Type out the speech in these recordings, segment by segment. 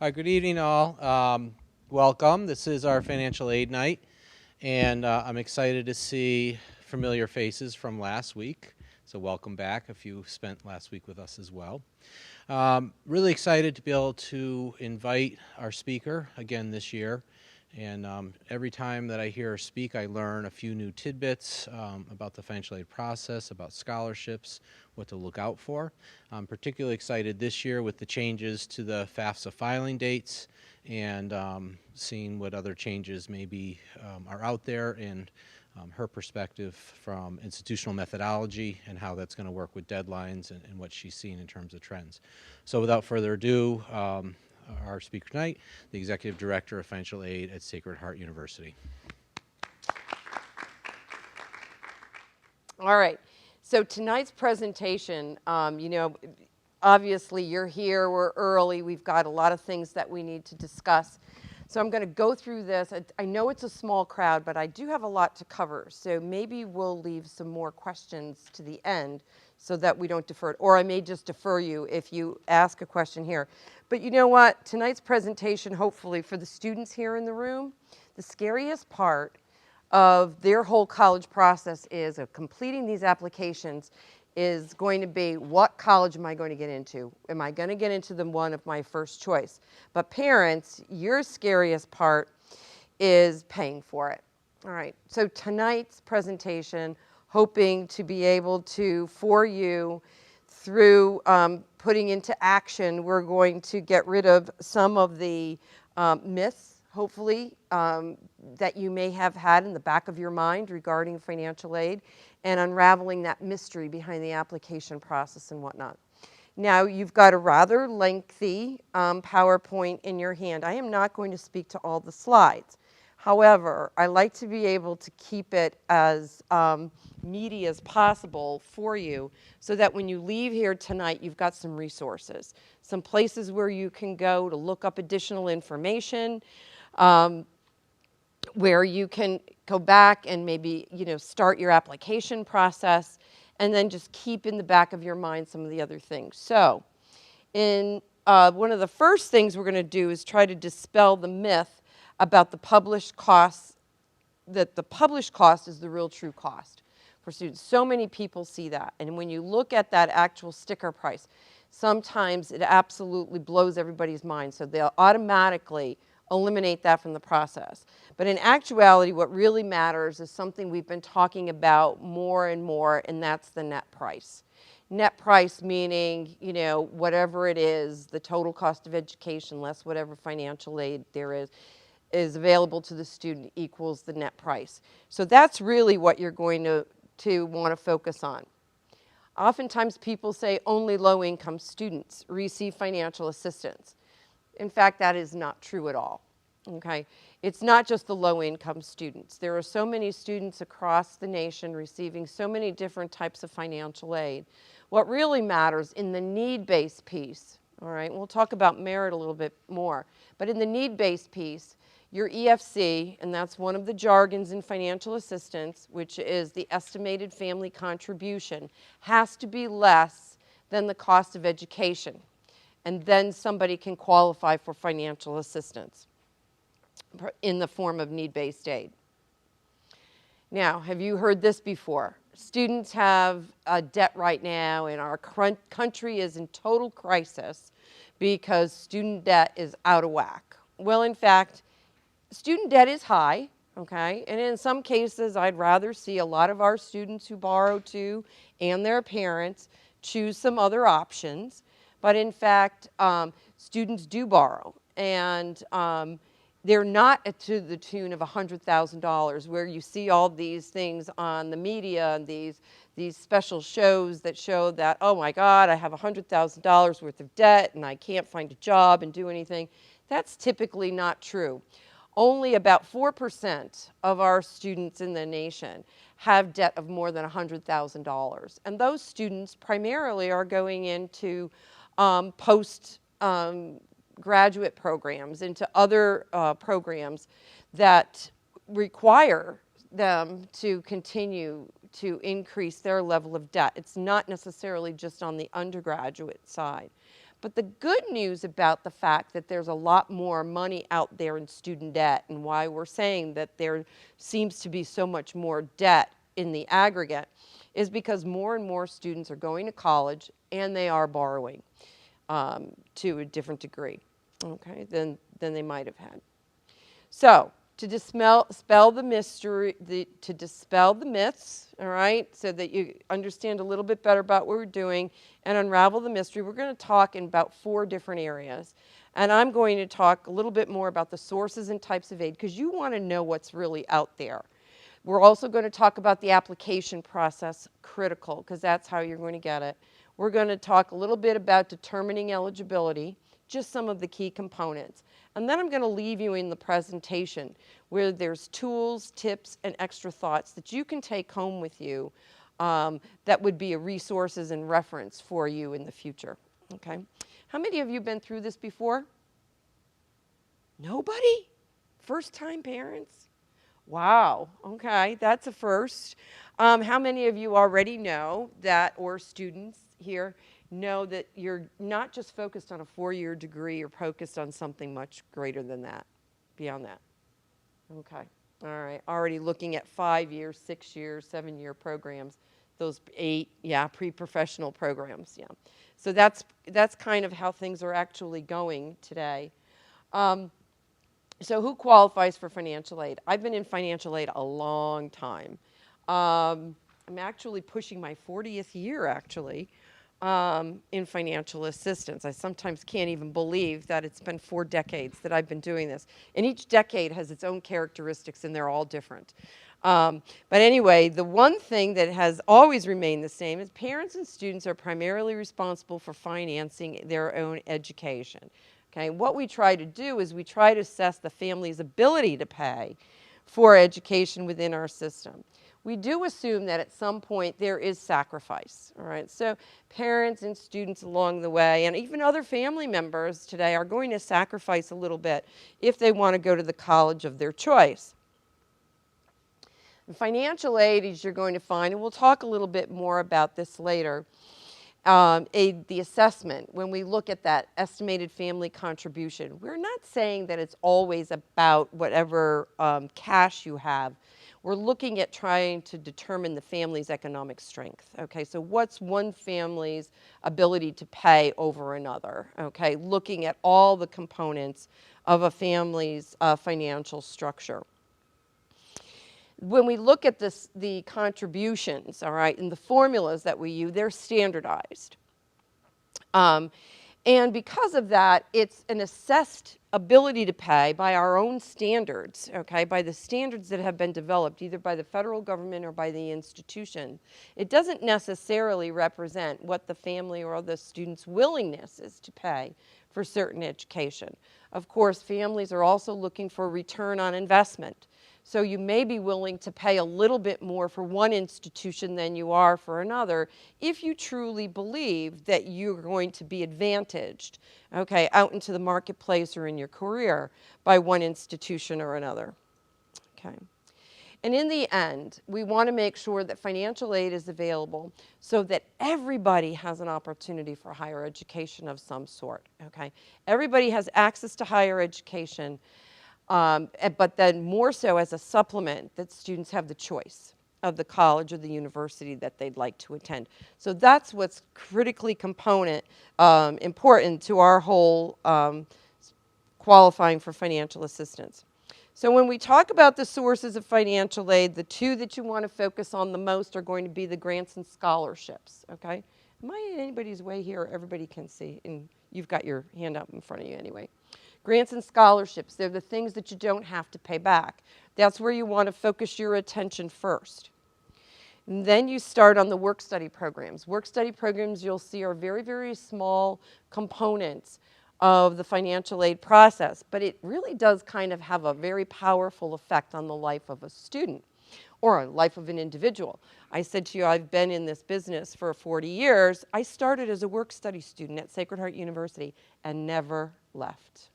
Good evening, all. Welcome. This is our financial aid night, and I'm excited to see familiar faces from last week. So welcome back if you spent last week with us as well. Really excited to be able to invite our speaker again this year. And every time that I hear her speak, I learn a few new tidbits about the financial aid process, about scholarships, what to look out for. I'm particularly excited this year with the changes to the FAFSA filing dates and seeing what other changes maybe are out there and her perspective from institutional methodology and how that's going to work with deadlines and what she's seen in terms of trends. So without further ado, our speaker tonight, the Executive Director of Financial Aid at Sacred Heart University. All right, so tonight's presentation, obviously you're here, we're early, we've got a lot of things that we need to discuss. So I'm going to go through this. I know it's a small crowd, but I do have a lot to cover. So maybe we'll leave some more questions to the end so that we don't defer it. Or I may just defer you if you ask a question here. But you know what? Tonight's presentation, hopefully for the students here in the room, the scariest part of their whole college process is of completing these applications is going to be, what college am I going to get into? Am I going to get into the one of my first choice? But parents, your scariest part is paying for it. All right, so tonight's presentation, hoping to be able to, for you, through putting into action, we're going to get rid of some of the myths, hopefully, that you may have had in the back of your mind regarding financial aid, and unraveling that mystery behind the application process and whatnot. Now, you've got a rather lengthy PowerPoint in your hand. I am not going to speak to all the slides. However, I like to be able to keep it as meaty as possible for you so that when you leave here tonight, you've got some resources, some places where you can go to look up additional information, where you can go back and maybe, start your application process, and then just keep in the back of your mind some of the other things. So, one of the first things we're going to do is try to dispel the myth about the published costs, that the published cost is the real true cost for students. So many people see that, and when you look at that actual sticker price, sometimes it absolutely blows everybody's mind, so they'll automatically eliminate that from the process. But in actuality, what really matters is something we've been talking about more and more, and that's the net price. Net price meaning, whatever it is, the total cost of education less whatever financial aid there is available to the student equals the net price. So that's really what you're going to want to focus on. Oftentimes people say only low-income students receive financial assistance. In fact, that is not true at all, okay? It's not just the low-income students. There are so many students across the nation receiving so many different types of financial aid. What really matters in the need-based piece, all right, we'll talk about merit a little bit more, but in the need-based piece, your EFC, and that's one of the jargons in financial assistance, which is the estimated family contribution, has to be less than the cost of education. And then somebody can qualify for financial assistance in the form of need-based aid. Now, have you heard this before? Students have debt right now, and our country is in total crisis because student debt is out of whack. Well, in fact, student debt is high, okay? And in some cases, I'd rather see a lot of our students who borrow too, and their parents, choose some other options. But in fact, students do borrow, and they're not to the tune of $100,000, where you see all these things on the media and these special shows that show that, oh my God, I have $100,000 worth of debt and I can't find a job and do anything. That's typically not true. Only about 4% of our students in the nation have debt of more than $100,000. And those students primarily are going into post-graduate programs, into other programs that require them to continue to increase their level of debt. It's not necessarily just on the undergraduate side. But the good news about the fact that there's a lot more money out there in student debt, and why we're saying that there seems to be so much more debt in the aggregate, is because more and more students are going to college and they are borrowing to a different degree, okay, than they might have had. So, to dispel the mystery, to dispel the myths, all right, so that you understand a little bit better about what we're doing and unravel the mystery, we're going to talk in about 4 different areas. And I'm going to talk a little bit more about the sources and types of aid, because you want to know what's really out there. We're also going to talk about the application process, critical, because that's how you're going to get it. We're going to talk a little bit about determining eligibility, just some of the key components. And then I'm going to leave you in the presentation where there's tools, tips, and extra thoughts that you can take home with you that would be a resources and reference for you in the future. Okay? How many of you been through this before? Nobody? First-time parents? Wow, okay, that's a first. How many of you already know that, or students here, know that you're not just focused on a 4-year degree, you're focused on something much greater than that, beyond that? Okay, all right, already looking at 5-year, 6-year, 7-year programs, those 8, yeah, pre-professional programs, yeah. So that's kind of how things are actually going today. So who qualifies for financial aid? I've been in financial aid a long time. I'm actually pushing my 40th year, actually, in financial assistance. I sometimes can't even believe that it's been 4 decades that I've been doing this. And each decade has its own characteristics, and they're all different. But anyway, the one thing that has always remained the same is parents and students are primarily responsible for financing their own education. Okay, what we try to do is we try to assess the family's ability to pay for education within our system. We do assume that at some point there is sacrifice, all right? So parents and students along the way, and even other family members today, are going to sacrifice a little bit if they want to go to the college of their choice. And financial aid, as you're going to find, and we'll talk a little bit more about this later, the assessment, when we look at that estimated family contribution, we're not saying that it's always about whatever cash you have. We're looking at trying to determine the family's economic strength. Okay, so what's one family's ability to pay over another? Okay, looking at all the components of a family's financial structure. When we look at this, the contributions, all right, and the formulas that we use, they're standardized. And because of that, it's an assessed ability to pay by our own standards, okay, by the standards that have been developed either by the federal government or by the institution. It doesn't necessarily represent what the family or the student's willingness is to pay for certain education. Of course, families are also looking for return on investment. So you may be willing to pay a little bit more for one institution than you are for another if you truly believe that you're going to be advantaged, okay, out into the marketplace or in your career by one institution or another, okay. And in the end, we want to make sure that financial aid is available so that everybody has an opportunity for higher education of some sort, okay. Everybody has access to higher education. But then more so as a supplement that students have the choice of the college or the university that they'd like to attend. So that's what's critically important to our whole qualifying for financial assistance. So when we talk about the sources of financial aid, the 2 that you want to focus on the most are going to be the grants and scholarships, okay? Am I in anybody's way here? Everybody can see, and you've got your hand up in front of you anyway. Grants and scholarships, they're the things that you don't have to pay back. That's where you want to focus your attention first. And then you start on the work-study programs. Work-study programs, you'll see, are very, very small components of the financial aid process, but it really does kind of have a very powerful effect on the life of a student or a life of an individual. I said to you, I've been in this business for 40 years. I started as a work-study student at Sacred Heart University and never left.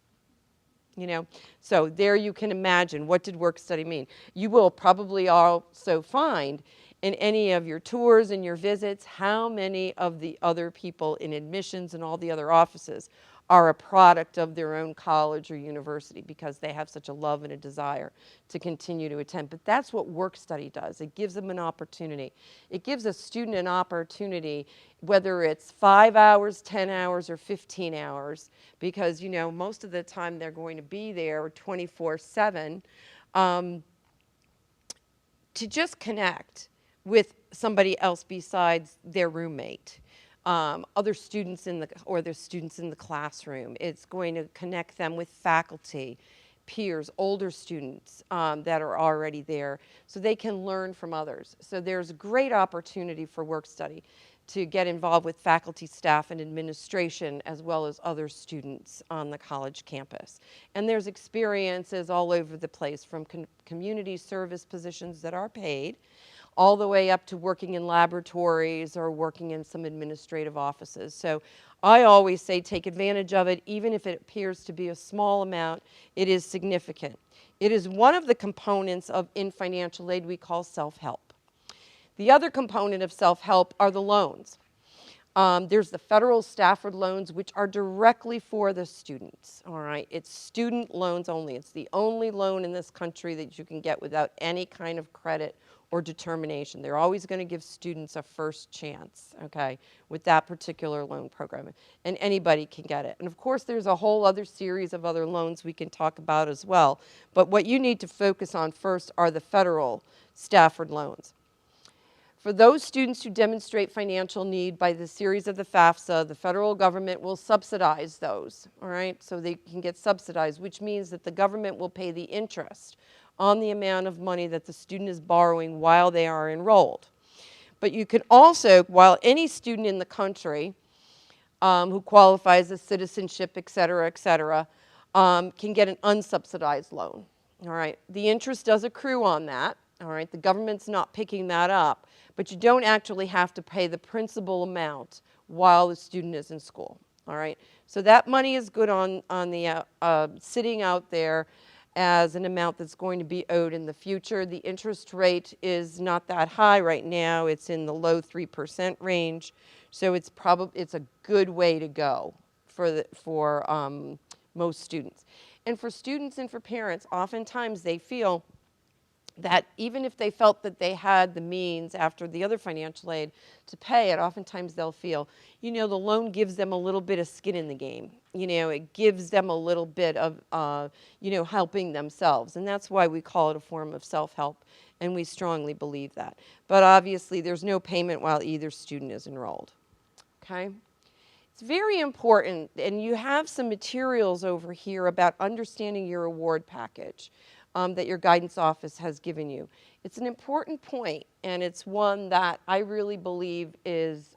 You know, so there you can imagine, what did work study mean? You will probably also find in any of your tours and your visits, how many of the other people in admissions and all the other offices are a product of their own college or university because they have such a love and a desire to continue to attend. But that's what work study does. It gives them an opportunity. It gives a student an opportunity, whether it's 5 hours, 10 hours, or 15 hours, because, you know, most of the time they're going to be there 24/7, to just connect with somebody else besides their roommate, other students or their students in the classroom. It's going to connect them with faculty, peers, older students that are already there, so they can learn from others. So there's great opportunity for work study to get involved with faculty, staff, and administration, as well as other students on the college campus. And there's experiences all over the place, from community service positions that are paid, all the way up to working in laboratories or working in some administrative offices. So I always say take advantage of it. Even if it appears to be a small amount, it is significant. It is one of the components in financial aid we call self-help. The other component of self-help are the loans. There's the federal Stafford loans, which are directly for the students, all right? It's student loans only. It's the only loan in this country that you can get without any kind of credit or determination. They're always going to give students a first chance, okay, with that particular loan program. And anybody can get it. And of course, there's a whole other series of other loans we can talk about as well. But what you need to focus on first are the federal Stafford loans. For those students who demonstrate financial need by the series of the FAFSA, the federal government will subsidize those, all right? So they can get subsidized, which means that the government will pay the interest on the amount of money that the student is borrowing while they are enrolled. But you can also, while any student in the country who qualifies as citizenship, et cetera, can get an unsubsidized loan, all right? The interest does accrue on that, all right? The government's not picking that up, but you don't actually have to pay the principal amount while the student is in school, all right? So that money is good on the sitting out there as an amount that's going to be owed in the future. The interest rate is not that high right now. It's in the low 3% range, so it's a good way to go for most students. And for students and for parents, oftentimes they feel that even if they felt that they had the means after the other financial aid to pay it, oftentimes they'll feel, you know, the loan gives them a little bit of skin in the game. You know, it gives them a little bit of, you know, helping themselves. And that's why we call it a form of self-help, and we strongly believe that. But obviously, there's no payment while either student is enrolled, okay? It's very important, and you have some materials over here about understanding your award package that your guidance office has given you. It's an important point, and it's one that I really believe is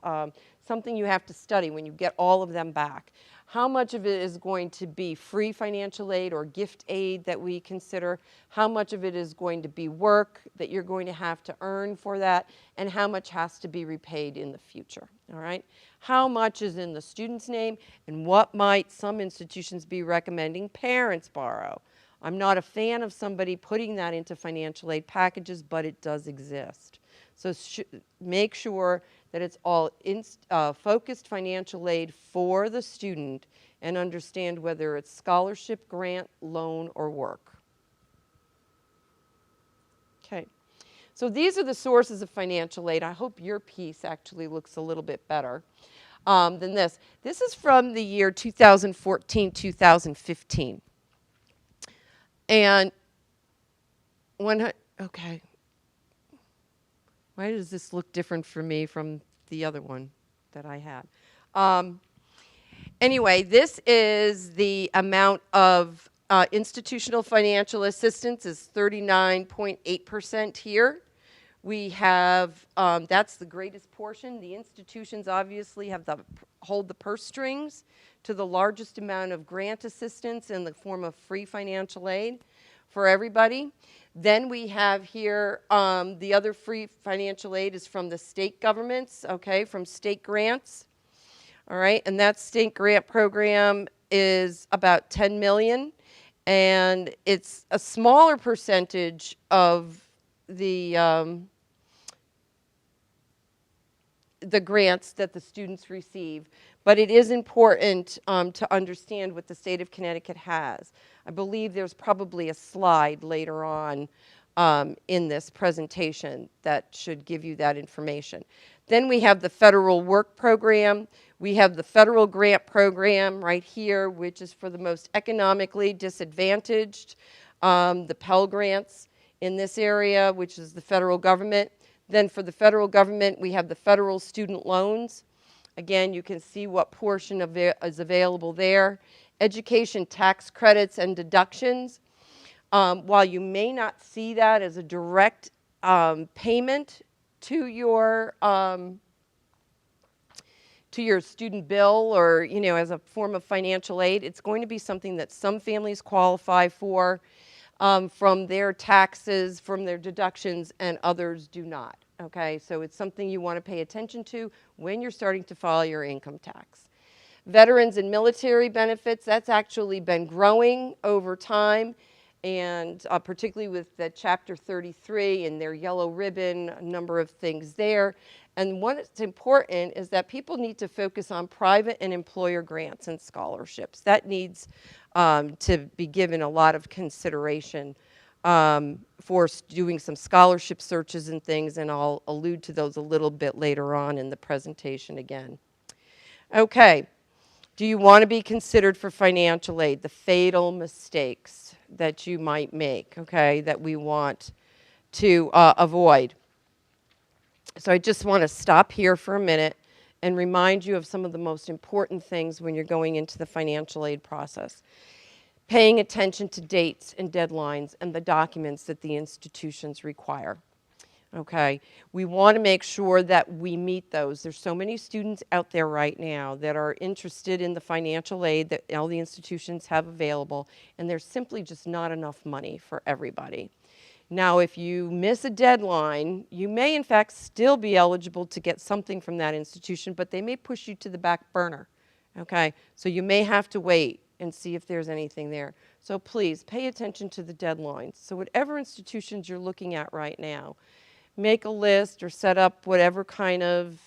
something you have to study when you get all of them back. How much of it is going to be free financial aid or gift aid that we consider? How much of it is going to be work that you're going to have to earn for that? And how much has to be repaid in the future, all right? How much is in the student's name, and what might some institutions be recommending parents borrow? I'm not a fan of somebody putting that into financial aid packages, but it does exist. So make sure that it's all focused financial aid for the student, and understand whether it's scholarship, grant, loan, or work. Okay, so these are the sources of financial aid. I hope your piece actually looks a little bit better than this. This is from the year 2014-2015. And okay, why does this look different for me from the other one that I had? Anyway, this is the amount of institutional financial assistance is 39.8% here. We have, that's the greatest portion. The institutions obviously hold the purse strings to the largest amount of grant assistance in the form of free financial aid for everybody. Then we have here the other free financial aid is from the state governments, okay, from state grants. All right, and that state grant program is about 10 million, and it's a smaller percentage of the the grants that the students receive, but it is important to understand what the state of Connecticut has. I believe there's probably a slide later on in this presentation that should give you that information. Then we have the federal work program. We have the federal grant program right here, which is for the most economically disadvantaged, the Pell Grants in this area, which is the federal government. Then for the federal government, we have the federal student loans. Again, you can see what portion of it is available there. Education tax credits and deductions. While you may not see that as a direct payment to your student bill, or as a form of financial aid, it's going to be something that some families qualify for from their taxes, from their deductions, and others do not. Okay, so it's something you want to pay attention to when you're starting to file your income tax. Veterans and military benefits, that's actually been growing over time, and particularly with the Chapter 33 and their yellow ribbon, a number of things there. And what's important is that people need to focus on private and employer grants and scholarships. That needs to be given a lot of consideration for doing some scholarship searches and things, and I'll allude to those a little bit later on in the presentation again. Okay, do you want to be considered for financial aid? The fatal mistakes that you might make, okay, that we want to avoid. So I just want to stop here for a minute and remind you of some of the most important things when you're going into the financial aid process. Paying attention to dates and deadlines and the documents that the institutions require. Okay, we want to make sure that we meet those. There's so many students out there right now that are interested in the financial aid that all the institutions have available, and there's simply just not enough money for everybody. Now, if you miss a deadline, you may in fact still be eligible to get something from that institution, but they may push you to the back burner. Okay, so you may have to wait and see if there's anything there. So please pay attention to the deadlines. So whatever institutions you're looking at right now, make a list or set up whatever kind of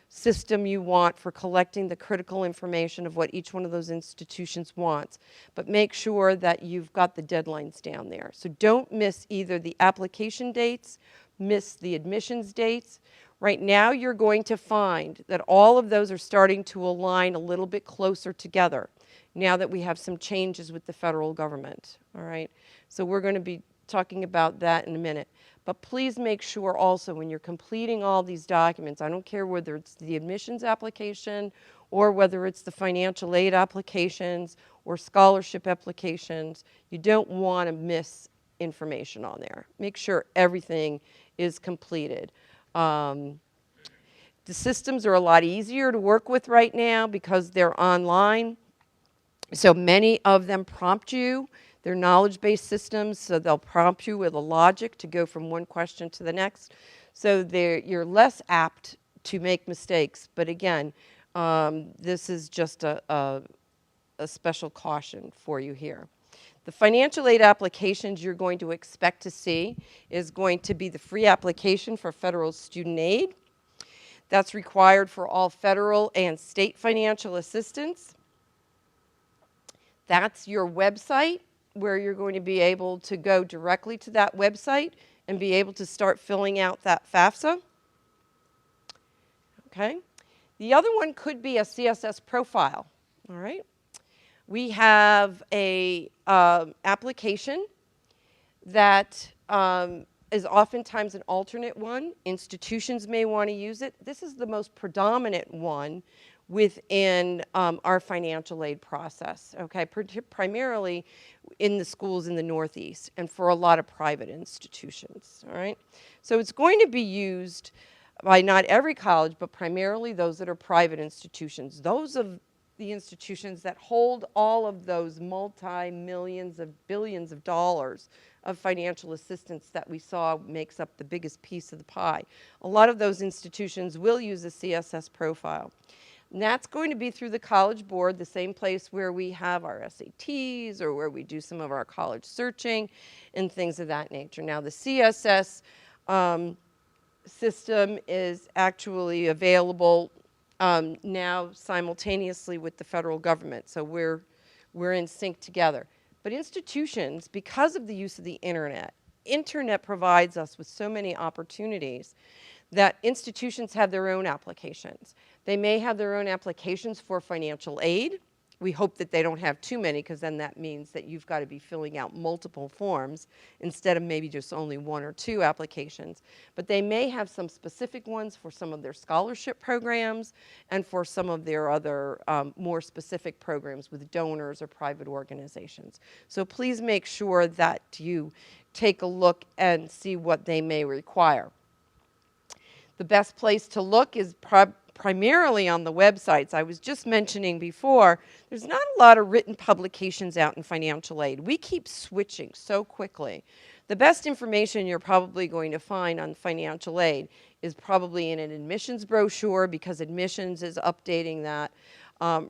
system you want for collecting the critical information of what each one of those institutions wants. But make sure that you've got the deadlines down there. So don't miss either the application dates, miss the admissions dates. Right now you're going to find that all of those are starting to align a little bit closer together now that we have some changes with the federal government. All right, so we're going to be talking about that in a minute. But please make sure also when you're completing all these documents, I don't care whether it's the admissions application or whether it's the financial aid applications or scholarship applications, you don't want to miss information on there. Make sure everything is completed. The systems are a lot easier to work with right now because they're online. So many of them prompt you. They're knowledge-based systems, so they'll prompt you with a logic to go from one question to the next. So you're less apt to make mistakes. But again, this is just a special caution for you here. The financial aid applications you're going to expect to see is going to be the free application for federal student aid. That's required for all federal and state financial assistance. That's your website, where you're going to be able to go directly to that website and be able to start filling out that FAFSA. Okay. The other one could be a CSS profile. All right. We have a application that is oftentimes an alternate one. Institutions may want to use it. This is the most predominant one within our financial aid process, okay, primarily in the schools in the Northeast and for a lot of private institutions, all right? So it's going to be used by not every college, but primarily those that are private institutions. Those of the institutions that hold all of those multi-millions of billions of dollars of financial assistance that we saw makes up the biggest piece of the pie. A lot of those institutions will use a CSS profile. And that's going to be through the College Board, the same place where we have our SATs or where we do some of our college searching and things of that nature. Now, the CSS system is actually available now simultaneously with the federal government. So we're in sync together. But institutions, because of the use of the internet provides us with so many opportunities that institutions have their own applications. They may have their own applications for financial aid. We hope that they don't have too many, because then that means that you've got to be filling out multiple forms instead of maybe just only one or two applications. But they may have some specific ones for some of their scholarship programs and for some of their other more specific programs with donors or private organizations. So please make sure that you take a look and see what they may require. The best place to look is primarily on the websites. I was just mentioning before, there's not a lot of written publications out in financial aid. We keep switching so quickly. The best information you're probably going to find on financial aid is probably in an admissions brochure, because admissions is updating that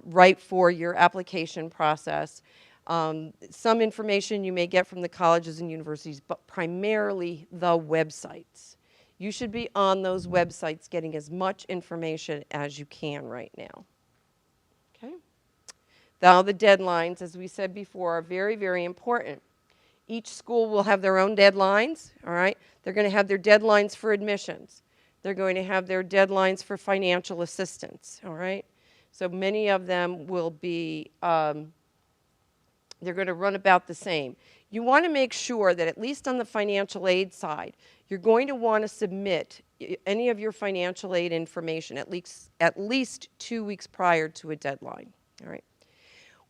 right for your application process. Some information you may get from the colleges and universities, but primarily the websites. You should be on those websites getting as much information as you can right now. Okay? Now, the deadlines, as we said before, are very, very important. Each school will have their own deadlines, all right? They're going to have their deadlines for admissions. They're going to have their deadlines for financial assistance, all right? So many of them will be, they're going to run about the same. You want to make sure that, at least on the financial aid side, you're going to want to submit any of your financial aid information at least 2 weeks prior to a deadline, all right?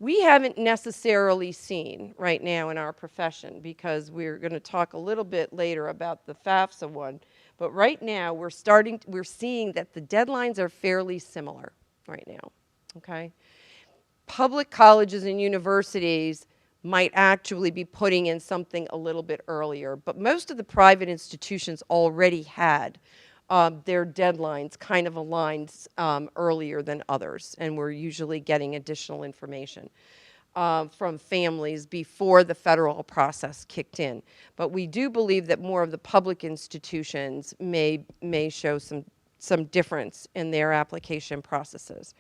We haven't necessarily seen right now in our profession, because we're going to talk a little bit later about the FAFSA one, but right now we're seeing that the deadlines are fairly similar right now, okay? Public colleges and universities might actually be putting in something a little bit earlier, but most of the private institutions already had their deadlines kind of aligned earlier than others, and we're usually getting additional information from families before the federal process kicked in. But we do believe that more of the public institutions may show some difference in their application processes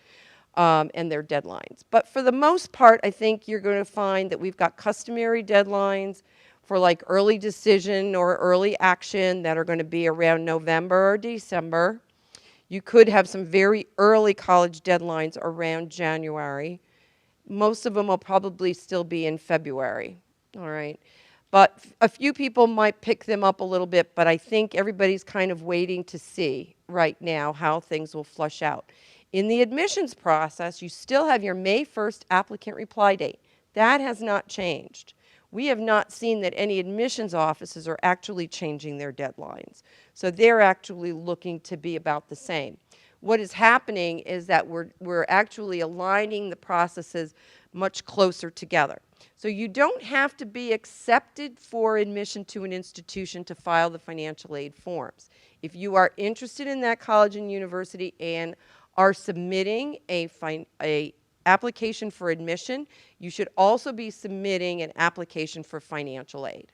and their deadlines. But for the most part, I think you're going to find that we've got customary deadlines for like early decision or early action that are going to be around November or December. You could have some very early college deadlines around January. Most of them will probably still be in February, all right? But a few people might pick them up a little bit, but I think everybody's kind of waiting to see right now how things will flush out. In the admissions process, you still have your May 1st applicant reply date. That has not changed. We have not seen that any admissions offices are actually changing their deadlines. So they're actually looking to be about the same. What is happening is that we're actually aligning the processes much closer together. So you don't have to be accepted for admission to an institution to file the financial aid forms. If you are interested in that college and university and are submitting a application for admission, you should also be submitting an application for financial aid,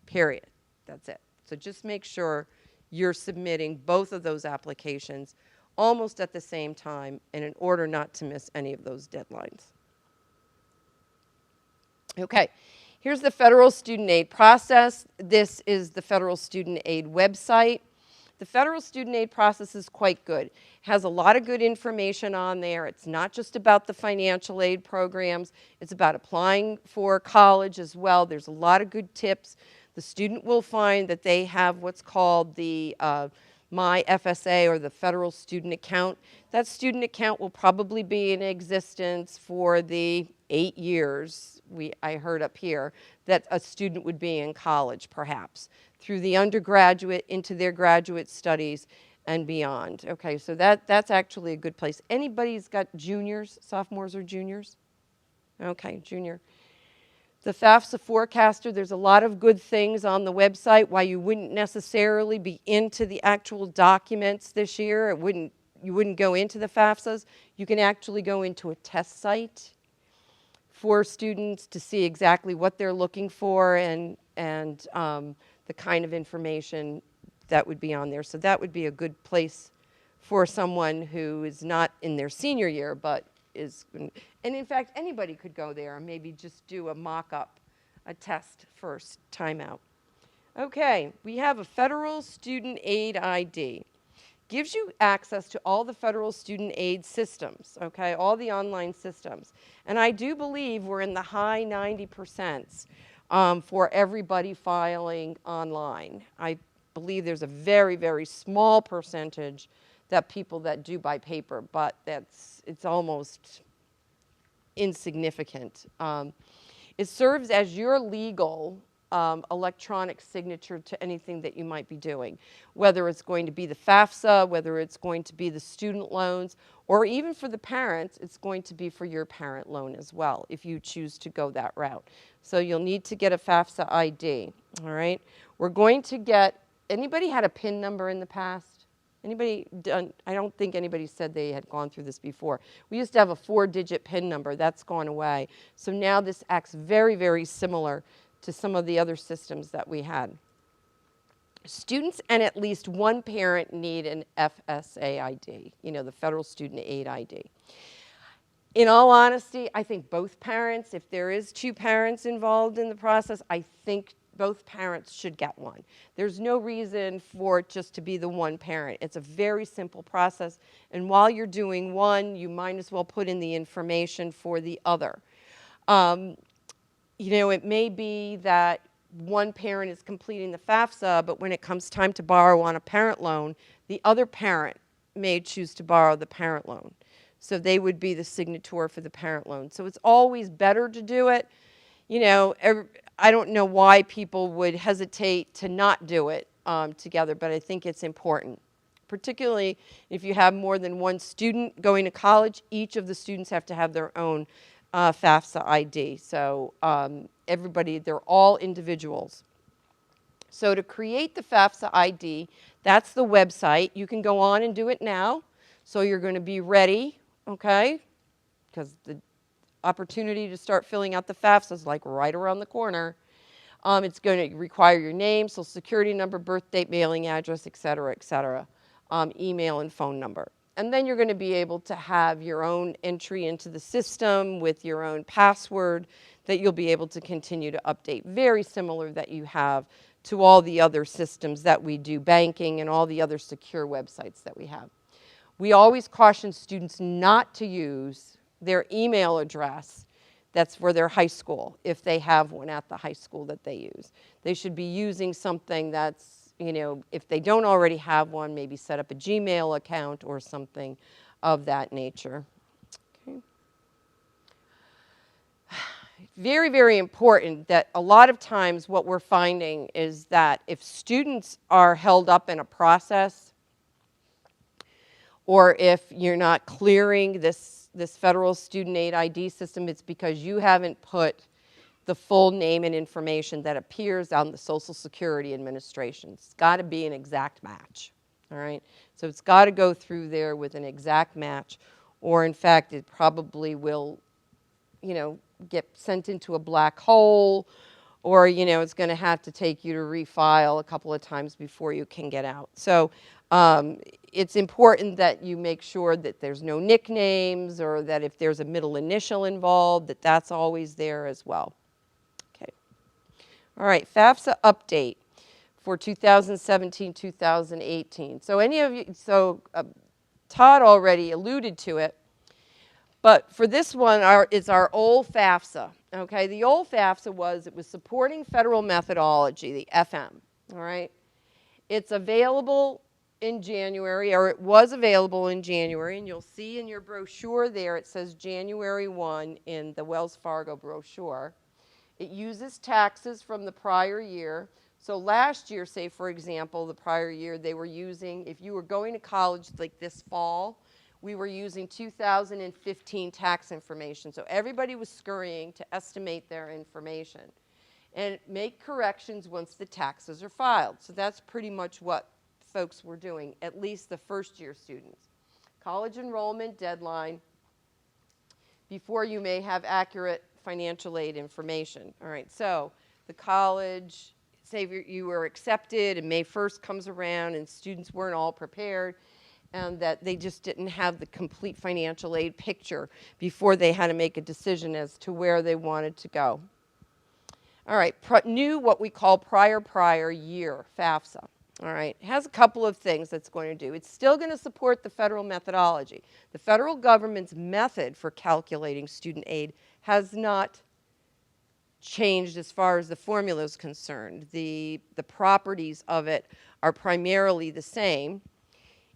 period. That's it. So just make sure you're submitting both of those applications almost at the same time, and in order not to miss any of those deadlines. Okay, here's the federal student aid process. This is the federal student aid website. The federal student aid process is quite good. It has a lot of good information on there. It's not just about the financial aid programs. It's about applying for college as well. There's a lot of good tips. The student will find that they have what's called the My FSA, or the federal student account. That student account will probably be in existence for the 8 years, I heard up here, that a student would be in college, perhaps, through the undergraduate into their graduate studies and beyond. Okay, so that's actually a good place. Anybody's got juniors, sophomores or juniors? Okay, junior. The FAFSA forecaster, there's a lot of good things on the website. Why you wouldn't necessarily be into the actual documents this year, you wouldn't go into the FAFSAs. You can actually go into a test site for students to see exactly what they're looking for and the kind of information that would be on there. So that would be a good place for someone who is not in their senior year, but is, and in fact, anybody could go there and maybe just do a mock-up, a test first, timeout. Okay, we have a federal student aid ID. Gives you access to all the federal student aid systems, okay, all the online systems. And I do believe we're in the high 90% for everybody filing online. I believe there's a very, very small percentage that people that do by paper, but it's almost insignificant. It serves as your legal electronic signature to anything that you might be doing, whether it's going to be the FAFSA, whether it's going to be the student loans, or even for the parents, it's going to be for your parent loan as well, if you choose to go that route. So you'll need to get a FAFSA ID, all right? We're going to get, anybody had a PIN number in the past? Anybody done? I don't think anybody said they had gone through this before. We used to have a 4-digit PIN number. That's gone away. So now this acts very, very similar to some of the other systems that we had. Students and at least one parent need an FSA ID, the Federal Student Aid ID. In all honesty, I think both parents, if there is 2 parents involved in the process, I think both parents should get one. There's no reason for it just to be the one parent. It's a very simple process, and while you're doing one, you might as well put in the information for the other. It may be that one parent is completing the FAFSA, but when it comes time to borrow on a parent loan, the other parent may choose to borrow the parent loan. So they would be the signator for the parent loan. So it's always better to do it. I don't know why people would hesitate to not do it together, but I think it's important. Particularly if you have more than one student going to college, each of the students have to have their own FAFSA ID. So everybody, they're all individuals. So to create the FAFSA ID, that's the website. You can go on and do it now. So you're going to be ready, okay? Because the opportunity to start filling out the FAFSA is like right around the corner. It's going to require your name, social security number, birth date, mailing address, et cetera, email and phone number. And then you're going to be able to have your own entry into the system with your own password that you'll be able to continue to update. Very similar that you have to all the other systems that we do, banking and all the other secure websites that we have. We always caution students not to use their email address that's for their high school, if they have one at the high school that they use. They should be using something that's, if they don't already have one, maybe set up a Gmail account or something of that nature. Okay. Very, very important that a lot of times what we're finding is that if students are held up in a process, or if you're not clearing this federal student aid ID system, it's because you haven't put the full name and information that appears on the Social Security Administration. It's got to be an exact match, all right? So it's got to go through there with an exact match, or in fact, it probably will, get sent into a black hole, or, it's going to have to take you to refile a couple of times before you can get out. So it's important that you make sure that there's no nicknames, or that if there's a middle initial involved, that's always there as well. Okay. All right, FAFSA update for 2017-2018. So Todd already alluded to it, but for this one, it's our old FAFSA. Okay, the old FAFSA was supporting federal methodology, the FM. All right, it's available in January, or it was available in January, and you'll see in your brochure there it says January 1 in the Wells Fargo brochure. It uses taxes from the prior year. So last year, say for example, the prior year they were using, if you were going to college like this fall, we were using 2015 tax information. So everybody was scurrying to estimate their information and make corrections once the taxes are filed. So that's pretty much what folks were doing, at least the first year students. College enrollment deadline before you may have accurate financial aid information. All right, so the college say you were accepted and May 1st comes around and students weren't all prepared and that they just didn't have the complete financial aid picture before they had to make a decision as to where they wanted to go. All right, new what we call prior year, FAFSA. All right, it has a couple of things that's going to do. It's still going to support the federal methodology. The federal government's method for calculating student aid has not changed as far as the formula is concerned. The properties of it are primarily the same.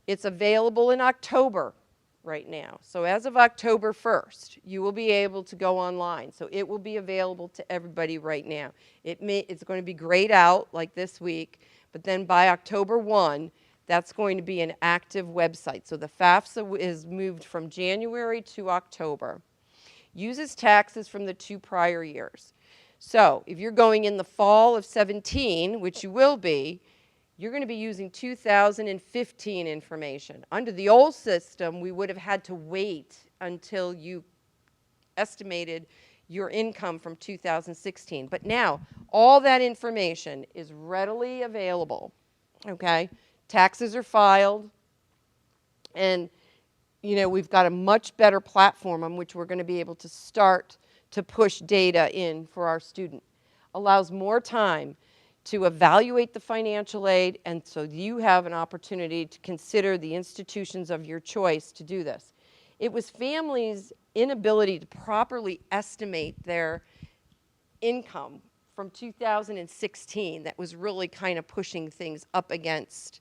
It's available in October right now. So as of October 1st, you will be able to go online. So it will be available to everybody right now. It's going to be grayed out like this week, but then by October 1, that's going to be an active website. So the FAFSA is moved from January to October. Uses taxes from the 2 prior years. So if you're going in the fall of 17, which you will be, you're going to be using 2015 information. Under the old system, we would have had to wait until you estimated your income from 2016. But now, all that information is readily available, okay? Taxes are filed, and we've got a much better platform on which we're going to be able to start to push data in for our student. Allows more time to evaluate the financial aid, and so you have an opportunity to consider the institutions of your choice to do this. It was families' inability to properly estimate their income from 2016 that was really kind of pushing things up against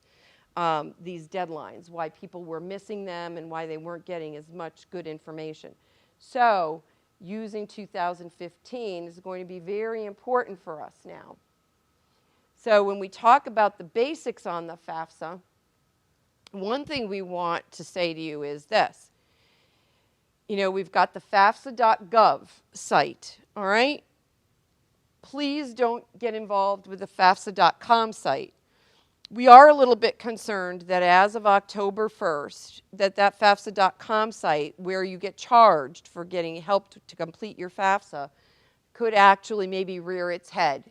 these deadlines, why people were missing them and why they weren't getting as much good information. So using 2015 is going to be very important for us now. So when we talk about the basics on the FAFSA, one thing we want to say to you is this. We've got the FAFSA.gov site, all right? Please don't get involved with the FAFSA.com site. We are a little bit concerned that as of October 1st, that FAFSA.com site, where you get charged for getting help to complete your FAFSA, could actually maybe rear its head.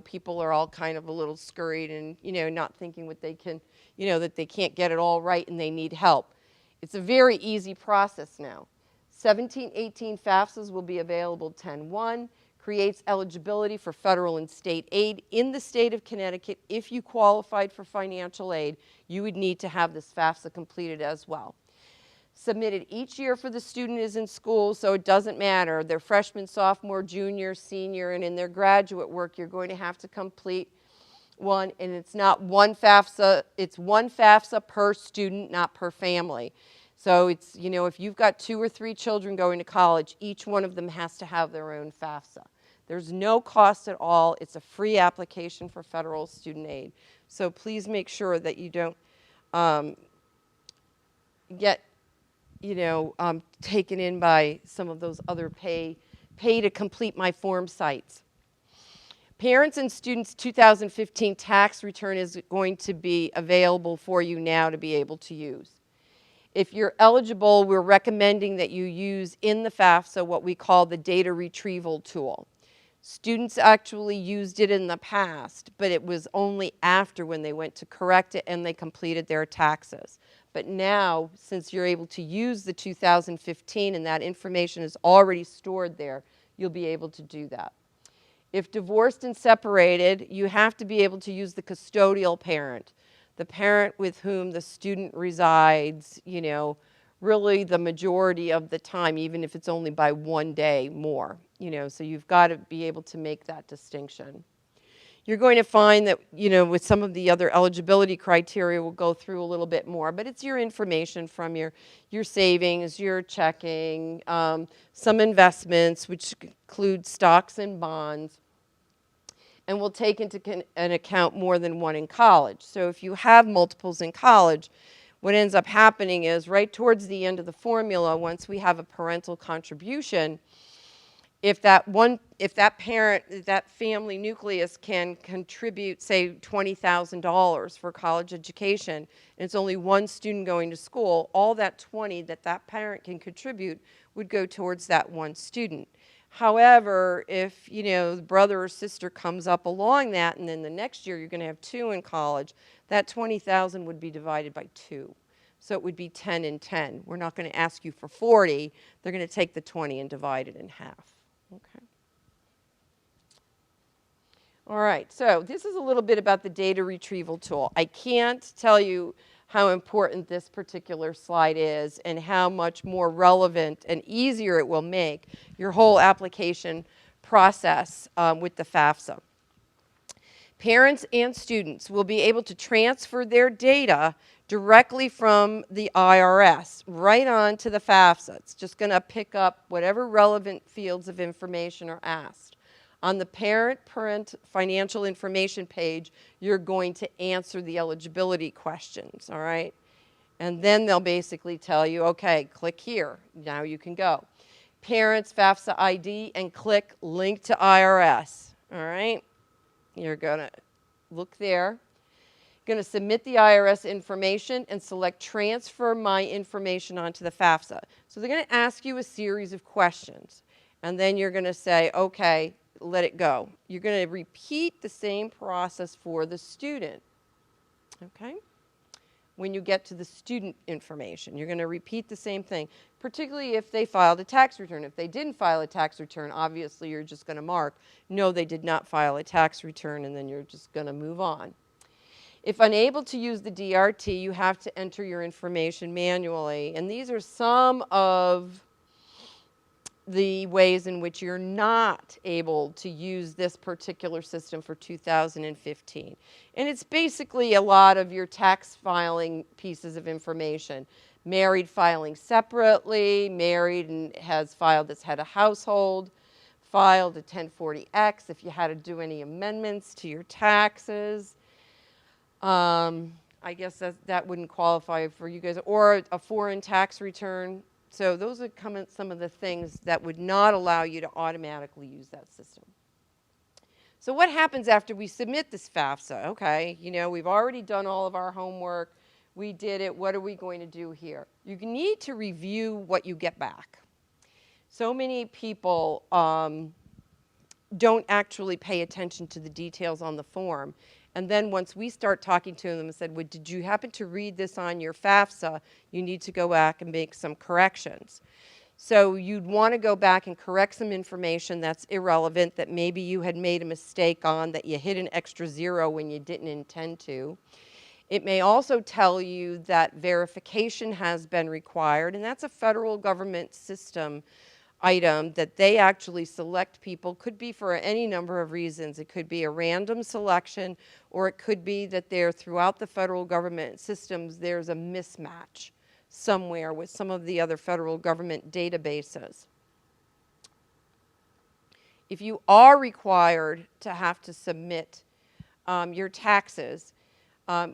People are all kind of a little scurried and, not thinking what they can, that they can't get it all right and they need help. It's a very easy process now. 17-18 FAFSAs will be available 10/1. Creates eligibility for federal and state aid. In the state of Connecticut, if you qualified for financial aid, you would need to have this FAFSA completed as well. Submitted each year for the student is in school, so it doesn't matter. They're freshman, sophomore, junior, senior, and in their graduate work, you're going to have to complete one, and it's not one FAFSA, it's one FAFSA per student, not per family. So it's, if you've got 2 or 3 children going to college, each one of them has to have their own FAFSA. There's no cost at all. It's a free application for federal student aid. So please make sure that you don't get, taken in by some of those other pay to complete my form sites. Parents and students 2015 tax return is going to be available for you now to be able to use. If you're eligible, we're recommending that you use in the FAFSA what we call the data retrieval tool. Students actually used it in the past, but it was only after when they went to correct it and they completed their taxes. But now, since you're able to use the 2015 and that information is already stored there, you'll be able to do that. If divorced and separated, you have to be able to use the custodial parent, the parent with whom the student resides, really the majority of the time, even if it's only by 1 day more, so you've got to be able to make that distinction. You're going to find that, with some of the other eligibility criteria, we'll go through a little bit more, but it's your information from your savings, your checking, some investments, which include stocks and bonds, and we'll take into an account more than one in college. So if you have multiples in college, what ends up happening is right towards the end of the formula, once we have a parental contribution, if that parent, that family nucleus can contribute, say, $20,000 for college education, and it's only one student going to school, all that 20 that parent can contribute would go towards that one student. However, if, the brother or sister comes up along that, and then the next year you're going to have 2 in college, that 20,000 would be divided by 2. So it would be 10 and 10. We're not going to ask you for 40. They're going to take the 20 and divide it in half. Okay. All right, so this is a little bit about the data retrieval tool. I can't tell you how important this particular slide is and how much more relevant and easier it will make your whole application process with the FAFSA. Parents and students will be able to transfer their data directly from the IRS right on to the FAFSA. It's just going to pick up whatever relevant fields of information are asked. On the parent financial information page, you're going to answer the eligibility questions, all right? And then they'll basically tell you, okay, click here. Now you can go. Parents FAFSA ID and click link to IRS, all right? You're going to look there. Going to submit the IRS information and select transfer my information onto the FAFSA. So they're going to ask you a series of questions. And then you're going to say, okay, let it go. You're going to repeat the same process for the student. Okay? When you get to the student information, you're going to repeat the same thing, particularly if they filed a tax return. If they didn't file a tax return, obviously you're just going to mark, no, they did not file a tax return, and then you're just going to move on. If unable to use the DRT, you have to enter your information manually. And these are some of the ways in which you're not able to use this particular system for 2015. And it's basically a lot of your tax filing pieces of information. Married filing separately, married and has filed that's had a household, filed a 1040X if you had to do any amendments to your taxes. I guess that wouldn't qualify for you guys, or a foreign tax return. So those are some of the things that would not allow you to automatically use that system. So what happens after we submit this FAFSA? Okay, we've already done all of our homework. We did it. What are we going to do here? You need to review what you get back. So many people don't actually pay attention to the details on the form. And then once we start talking to them and said, well, did you happen to read this on your FAFSA? You need to go back and make some corrections. So you'd want to go back and correct some information that's irrelevant, that maybe you had made a mistake on, that you hit an extra 0 when you didn't intend to. It may also tell you that verification has been required, and that's a federal government system item that they actually select people. Could be for any number of reasons. It could be a random selection, or it could be that throughout the federal government systems there's a mismatch somewhere with some of the other federal government databases. If you are required to have to submit your taxes,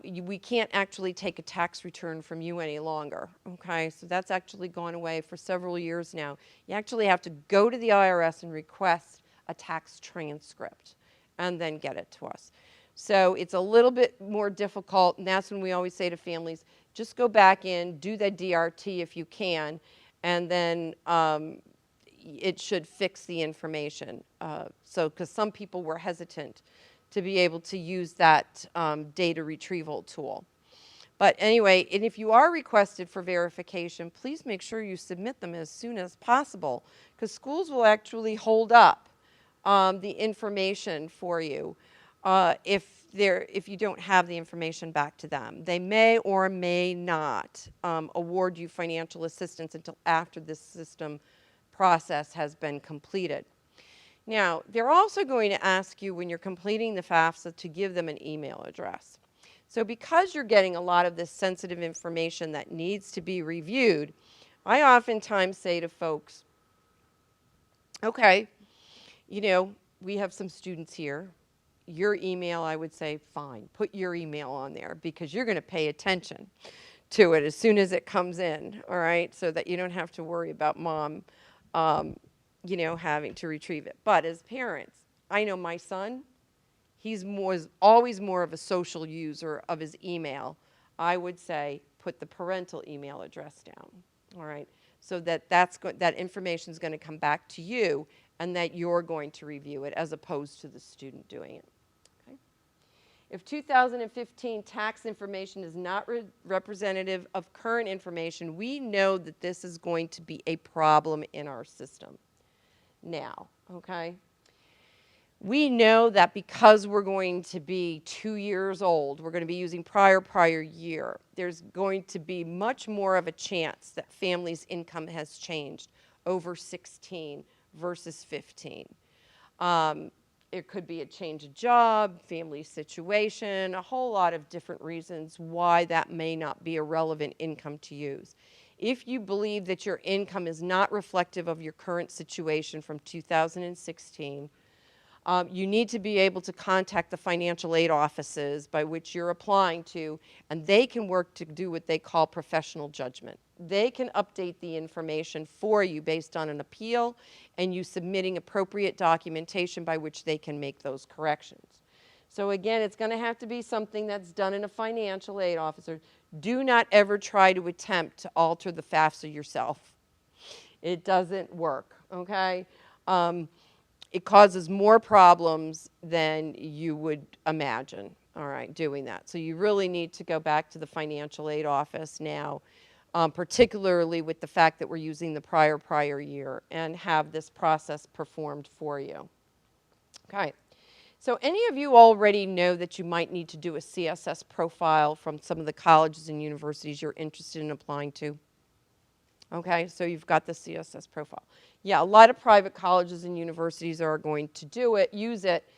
we can't actually take a tax return from you any longer, okay? So that's actually gone away for several years now. You actually have to go to the IRS and request a tax transcript and then get it to us. So it's a little bit more difficult, and that's when we always say to families, just go back in, do the DRT if you can, and then it should fix the information. Because some people were hesitant to be able to use that data retrieval tool. But anyway, and if you are requested for verification, please make sure you submit them as soon as possible, because schools will actually hold up the information for you if you don't have the information back to them. They may or may not award you financial assistance until after this system process has been completed. Now, they're also going to ask you when you're completing the FAFSA to give them an email address. So because you're getting a lot of this sensitive information that needs to be reviewed, I oftentimes say to folks, okay, we have some students here. Your email, I would say, fine, put your email on there, because you're going to pay attention to it as soon as it comes in, all right, so that you don't have to worry about mom having to retrieve it. But as parents, I know my son, he's always more of a social user of his email. I would say put the parental email address down, all right, so that information is going to come back to you, and that you're going to review it as opposed to the student doing it. Okay? If 2015 tax information is not representative of current information, we know that this is going to be a problem in our system now, okay? We know that because we're going to be 2 years old, we're going to be using prior year, there's going to be much more of a chance that families' income has changed over 16 versus 15. It could be a change of job, family situation, a whole lot of different reasons why that may not be a relevant income to use. If you believe that your income is not reflective of your current situation from 2016, you need to be able to contact the financial aid offices by which you're applying to, and they can work to do what they call professional judgment. They can update the information for you based on an appeal and you submitting appropriate documentation by which they can make those corrections. So again, it's going to have to be something that's done in a financial aid officer. Do not ever try to attempt to alter the FAFSA yourself. It doesn't work, okay? It causes more problems than you would imagine, all right, doing that. So you really need to go back to the financial aid office now, particularly with the fact that we're using the prior year, and have this process performed for you. Okay. So any of you already know that you might need to do a CSS profile from some of the colleges and universities you're interested in applying to? Okay, so you've got the CSS profile. Yeah, a lot of private colleges and universities are going to do it, use it,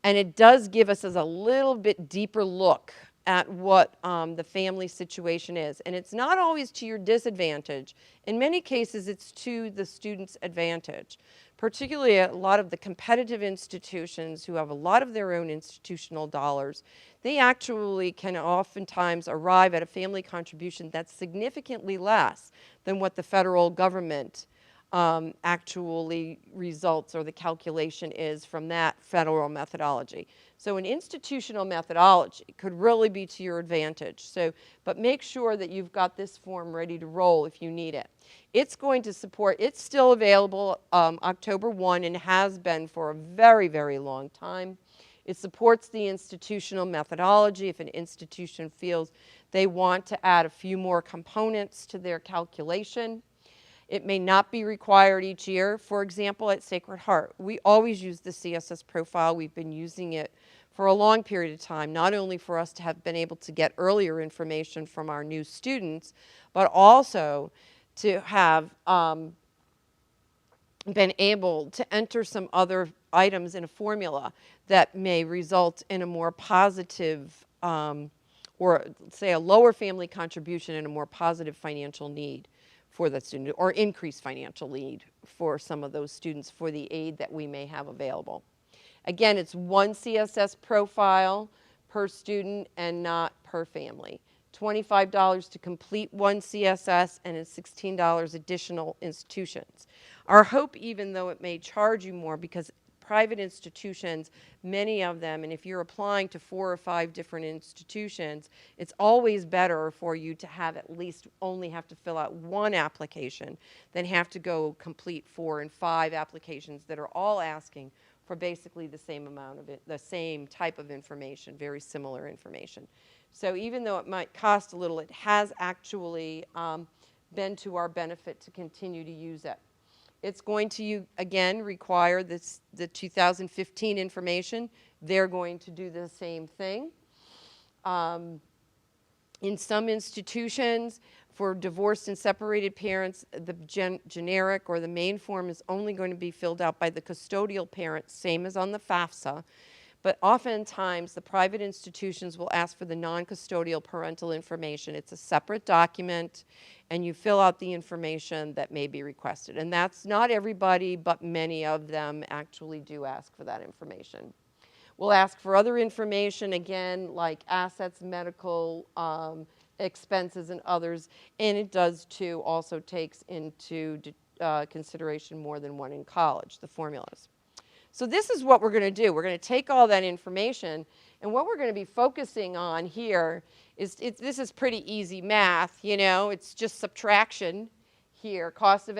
and it does give us a little bit deeper look at what the family situation is. And it's not always to your disadvantage. In many cases, it's to the student's advantage, particularly a lot of the competitive institutions who have a lot of their own institutional dollars. They actually can oftentimes arrive at a family contribution that's significantly less than what the federal government actually results, or the calculation is from that federal methodology. So an institutional methodology could really be to your advantage. So, but make sure that you've got this form ready to roll if you need it. It's going to support, it's still available October 1 and has been for a very, very long time. It supports the institutional methodology if an institution feels they want to add a few more components to their calculation. It may not be required each year. For example, at Sacred Heart, we always use the CSS profile. We've been using it for a long period of time, not only for us to have been able to get earlier information from our new students, but also to have been able to enter some other items in a formula that may result in a more positive, or say a lower family contribution and a more positive financial need for that student, or increased financial need for some of those students for the aid that we may have available. Again, it's one CSS profile per student and not per family. $25 to complete one CSS, and it's $16 additional institutions. Our hope, even though it may charge you more, because private institutions, many of them, and if you're applying to 4 or 5 different institutions, it's always better for you to have at least only have to fill out one application than have to go complete 4 and 5 applications that are all asking for basically the same amount of it, the same type of information, very similar information. So even though it might cost a little, it has actually been to our benefit to continue to use it. It's going to, again, require the 2015 information. They're going to do the same thing. In some institutions, for divorced and separated parents, the generic or the main form is only going to be filled out by the custodial parent, same as on the FAFSA. But oftentimes, the private institutions will ask for the non-custodial parental information. It's a separate document, and you fill out the information that may be requested. And that's not everybody, but many of them actually do ask for that information. We'll ask for other information, again, like assets, medical expenses, and others. And it does, too, also takes into consideration more than one in college, the formulas. So this is what we're going to do. We're going to take all that information, and what we're going to be focusing on here is, this is pretty easy math, you know, it's just subtraction here. Cost of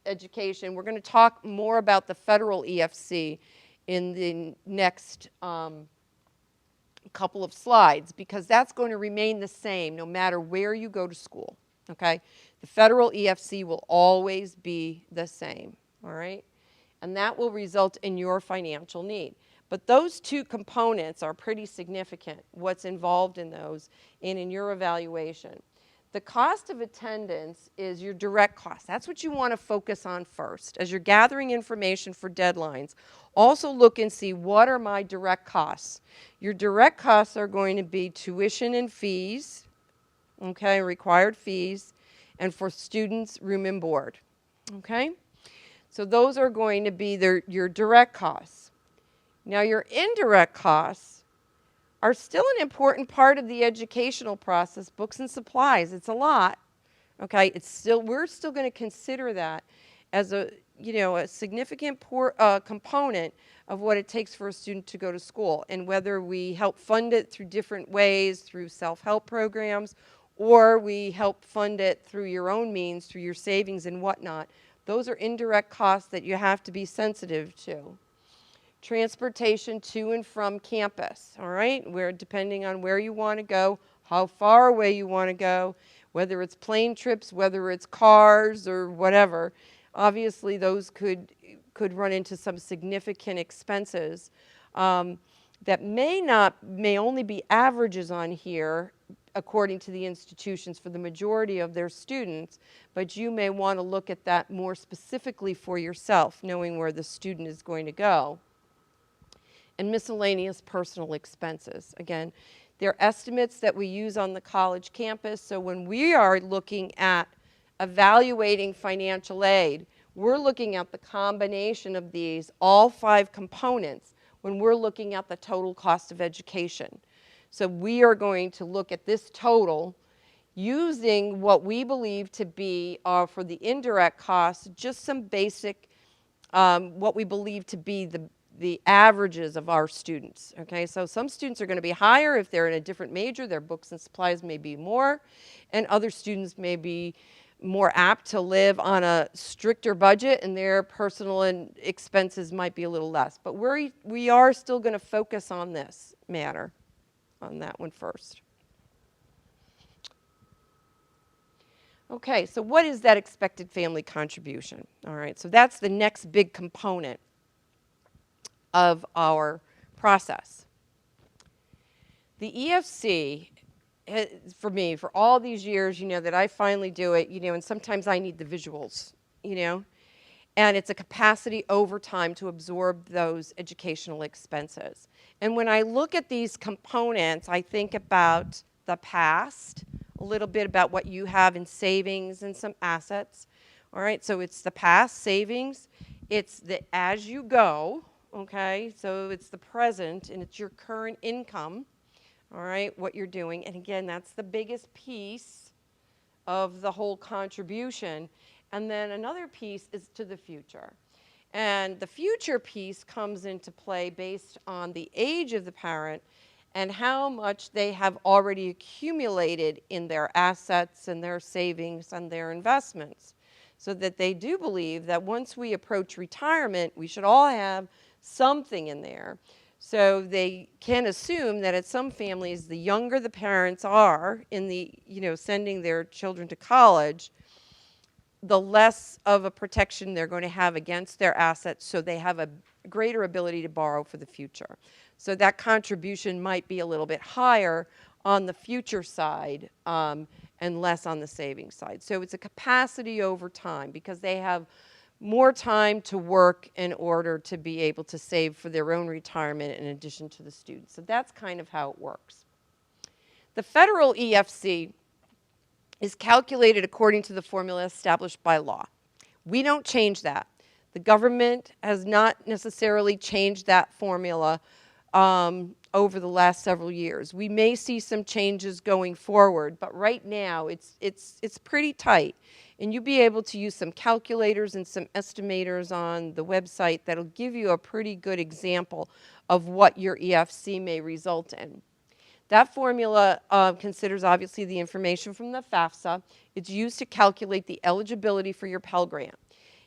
education. We're going to talk more about the federal EFC in the next couple of slides, because that's going to remain the same no matter where you go to school, okay? The federal EFC will always be the same, all right? And that will result in your financial need. But those two components are pretty significant, what's involved in those and in your evaluation. The cost of attendance is your direct cost. That's what you want to focus on first. As you're gathering information for deadlines, also look and see, what are my direct costs? Your direct costs are going to be tuition and fees, okay, required fees, and for students, room and board, okay? So those are going to be your direct costs. Now, your indirect costs are still an important part of the educational process. Books and supplies, it's a lot, okay? We're still going to consider that as a significant component of what it takes for a student to go to school, and whether we help fund it through different ways, through self-help programs, or we help fund it through your own means, through your savings and whatnot. Those are indirect costs that you have to be sensitive to. Transportation to and from campus, all right? Where, depending on where you want to go, how far away you want to go, whether it's plane trips, whether it's cars or whatever, obviously those could run into some significant expenses that may only be averages on here according to the institutions for the majority of their students, but you may want to look at that more specifically for yourself, knowing where the student is going to go. And miscellaneous personal expenses. Again, they're estimates that we use on the college campus, so when we are looking at evaluating financial aid, we're looking at the combination of these, all 5 components, when we're looking at the total cost of education. So we are going to look at this total using what we believe to be, for the indirect costs, just some basic, what we believe to be the averages of our students, okay? So some students are going to be higher if they're in a different major, their books and supplies may be more, and other students may be more apt to live on a stricter budget and their personal expenses might be a little less. But we are still going to focus on this matter, on that one first. Okay, so what is that expected family contribution? All right, so that's the next big component of our process. The EFC, for me, for all these years, that I finally do it, and sometimes I need the visuals, and it's a capacity over time to absorb those educational expenses. And when I look at these components, I think about the past, a little bit about what you have in savings and some assets. All right, so it's the past savings, it's the as you go, okay, so it's the present and it's your current income, all right, what you're doing. And again, that's the biggest piece of the whole contribution. And then another piece is to the future. And the future piece comes into play based on the age of the parent and how much they have already accumulated in their assets and their savings and their investments. So that they do believe that once we approach retirement, we should all have something in there. So they can assume that at some families, the younger the parents are in the, sending their children to college, the less of a protection they're going to have against their assets, so they have a greater ability to borrow for the future. So that contribution might be a little bit higher on the future side and less on the savings side. So it's a capacity over time because they have more time to work in order to be able to save for their own retirement in addition to the students. So that's kind of how it works. The federal EFC is calculated according to the formula established by law. We don't change that. The government has not necessarily changed that formula over the last several years. We may see some changes going forward, but right now it's pretty tight. And you'll be able to use some calculators and some estimators on the website that'll give you a pretty good example of what your EFC may result in. That formula considers obviously the information from the FAFSA. It's used to calculate the eligibility for your Pell Grant.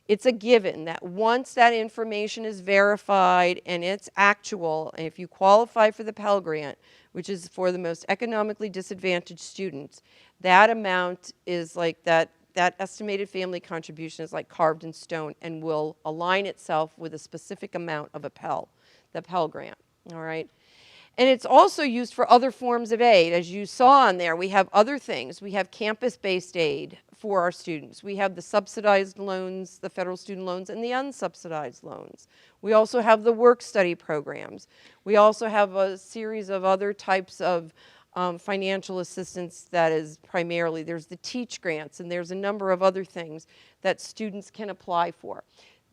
It's a given that once that information is verified and it's actual, and if you qualify for the Pell Grant, which is for the most economically disadvantaged students, that amount is like that estimated family contribution is like carved in stone and will align itself with a specific amount of the Pell Grant, all right? And it's also used for other forms of aid. As you saw on there, we have other things. We have campus-based aid for our students. We have the subsidized loans, the federal student loans, and the unsubsidized loans. We also have the work-study programs. We also have a series of other types of financial assistance that is primarily, there's the teach grants, and there's a number of other things that students can apply for.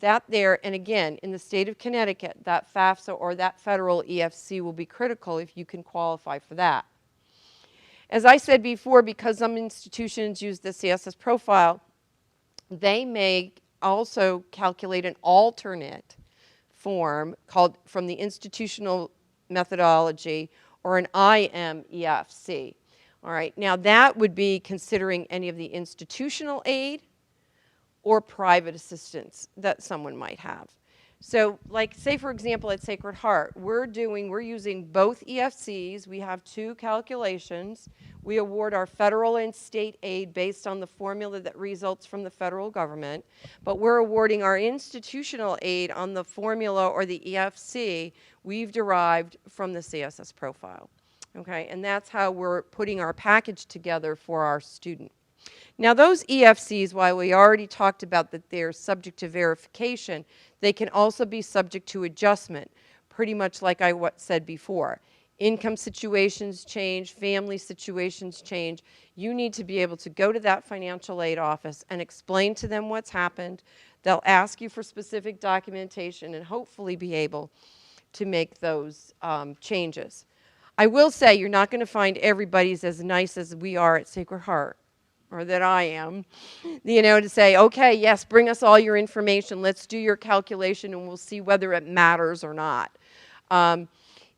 That there, and again, in the state of Connecticut, that FAFSA or that federal EFC will be critical if you can qualify for that. As I said before, because some institutions use the CSS profile, they may also calculate an alternate form called from the institutional methodology or an IMEFC. All right, now that would be considering any of the institutional aid or private assistance that someone might have. So like say for example at Sacred Heart, we're using both EFCs. We have two calculations. We award our federal and state aid based on the formula that results from the federal government, but we're awarding our institutional aid on the formula or the EFC we've derived from the CSS profile. Okay, and that's how we're putting our package together for our student. Now those EFCs, while we already talked about that they're subject to verification, they can also be subject to adjustment, pretty much like I said before. Income situations change, family situations change. You need to be able to go to that financial aid office and explain to them what's happened. They'll ask you for specific documentation and hopefully be able to make those changes. I will say you're not going to find everybody's as nice as we are at Sacred Heart, or that I am, you know, to say, okay, yes, bring us all your information, let's do your calculation, and we'll see whether it matters or not.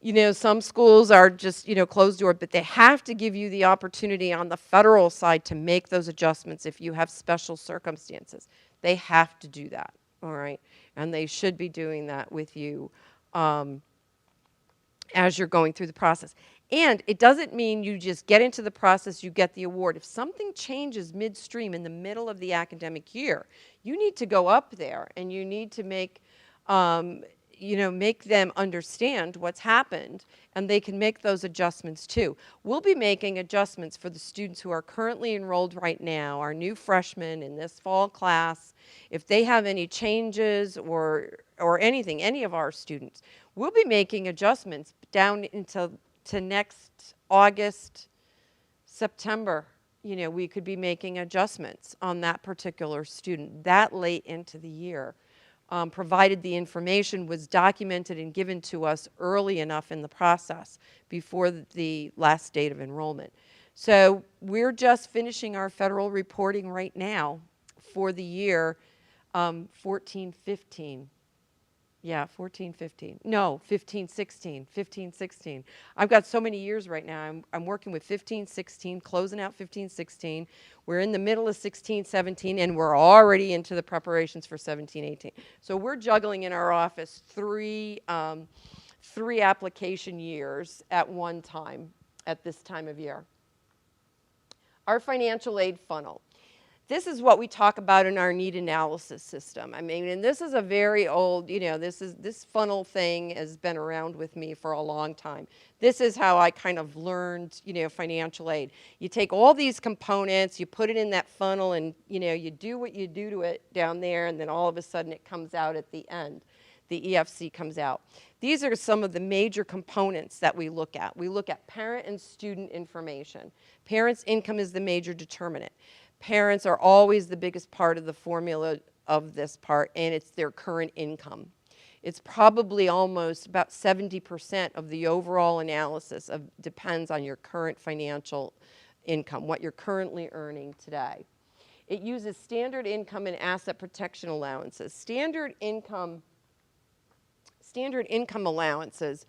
You know, some schools are just, you know, closed door, but they have to give you the opportunity on the federal side to make those adjustments if you have special circumstances. They have to do that, all right? And they should be doing that with you as you're going through the process. And it doesn't mean you just get into the process, you get the award. If something changes midstream in the middle of the academic year, you need to go up there and you need to make, you know, make them understand what's happened, and they can make those adjustments too. We'll be making adjustments for the students who are currently enrolled right now, our new freshmen in this fall class. If they have any changes or anything, any of our students, we'll be making adjustments down into next August, September. You know, we could be making adjustments on that particular student that late into the year, provided the information was documented and given to us early enough in the process before the last date of enrollment. So we're just finishing our federal reporting right now for the year 14-15. Yeah, 14-15. No, 15-16. 15-16. I've got so many years right now. I'm working with 15-16, closing out 15-16. We're in the middle of 16-17, and we're already into the preparations for 17-18. So we're juggling in our office three application years at one time at this time of year. Our financial aid funnel. This is what we talk about in our need analysis system. I mean, and this is a very old, you know, this funnel thing has been around with me for a long time. This is how I kind of learned, you know, financial aid. You take all these components, you put it in that funnel, and, you know, you do what you do to it down there, and then all of a sudden it comes out at the end. The EFC comes out. These are some of the major components that we look at. We look at parent and student information. Parents' income is the major determinant. Parents are always the biggest part of the formula of this part, and it's their current income. It's probably almost about 70% of the overall analysis depends on your current financial income, what you're currently earning today. It uses standard income and asset protection allowances. Standard income allowances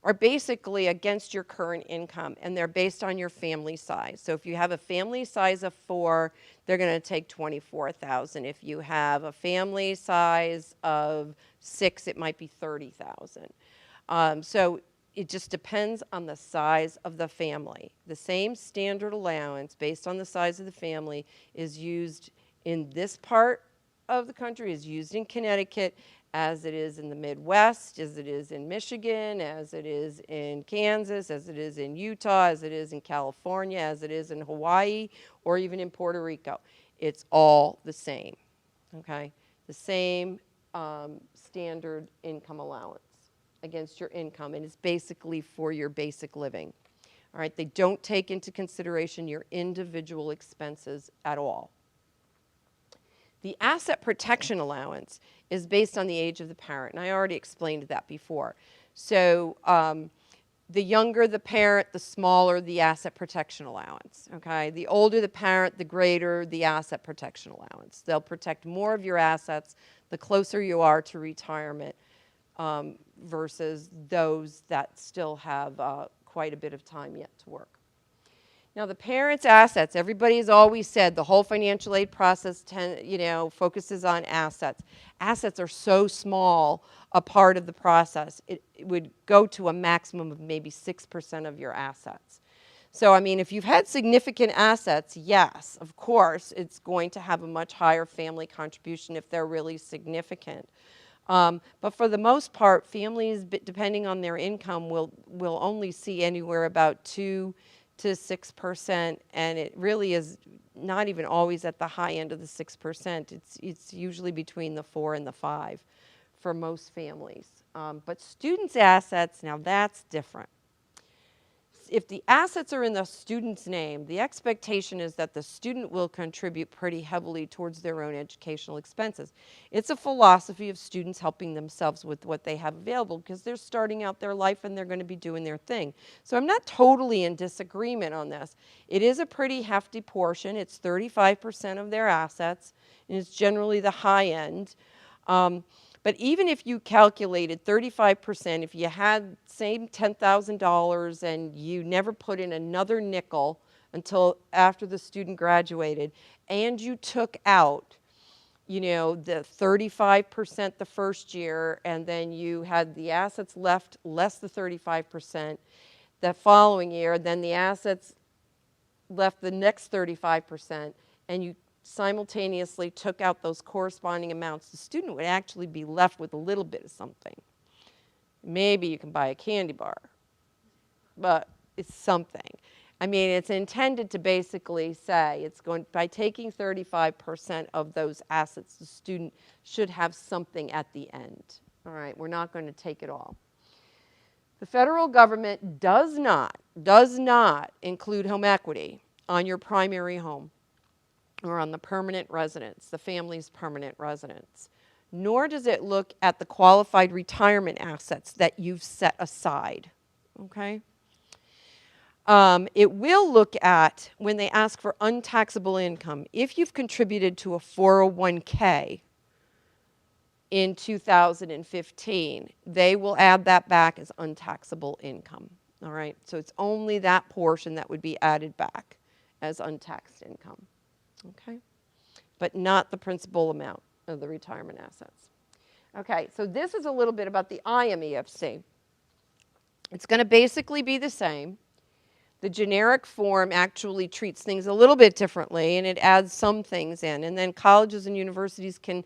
are basically against your current income, and they're based on your family size. So if you have a family size of 4, they're going to take $24,000. If you have a family size of 6, it might be $30,000. So it just depends on the size of the family. The same standard allowance based on the size of the family is used in this part of the country, is used in Connecticut, as it is in the Midwest, as it is in Michigan, as it is in Kansas, as it is in Utah, as it is in California, as it is in Hawaii, or even in Puerto Rico. It's all the same, okay? The same standard income allowance against your income, and it's basically for your basic living. All right, they don't take into consideration your individual expenses at all. The asset protection allowance is based on the age of the parent, and I already explained that before. So the younger the parent, the smaller the asset protection allowance, okay? The older the parent, the greater the asset protection allowance. They'll protect more of your assets the closer you are to retirement versus those that still have quite a bit of time yet to work. Now, the parents' assets, everybody's always said the whole financial aid process focuses on assets. Assets are so small a part of the process, it would go to a maximum of maybe 6% of your assets. So, I mean, if you've had significant assets, yes, of course, it's going to have a much higher family contribution if they're really significant. But for the most part, families, depending on their income, will only see anywhere about 2 to 6%, and it really is not even always at the high end of the 6%. It's usually between the 4 and the 5 for most families. But students' assets, now that's different. If the assets are in the student's name, the expectation is that the student will contribute pretty heavily towards their own educational expenses. It's a philosophy of students helping themselves with what they have available because they're starting out their life and they're going to be doing their thing. So I'm not totally in disagreement on this. It is a pretty hefty portion. It's 35% of their assets, and it's generally the high end. But even if you calculated 35%, if you had, say, $10,000 and you never put in another nickel until after the student graduated, and you took out, the 35% the first year, and then you had the assets left less the 35% the following year, then the assets left the next 35%, and you simultaneously took out those corresponding amounts, the student would actually be left with a little bit of something. Maybe you can buy a candy bar, but it's something. I mean, it's intended to basically say it's going, by taking 35% of those assets, the student should have something at the end. All right, we're not going to take it all. The federal government does not include home equity on your primary home or on the permanent residence, the family's permanent residence, nor does it look at the qualified retirement assets that you've set aside, okay? It will look at, when they ask for untaxable income, if you've contributed to a 401k in 2015, they will add that back as untaxable income, all right? So it's only that portion that would be added back as untaxed income. Okay, but not the principal amount of the retirement assets. Okay, so this is a little bit about the IMEFC. It's going to basically be the same. The generic form actually treats things a little bit differently, and it adds some things in. And then colleges and universities can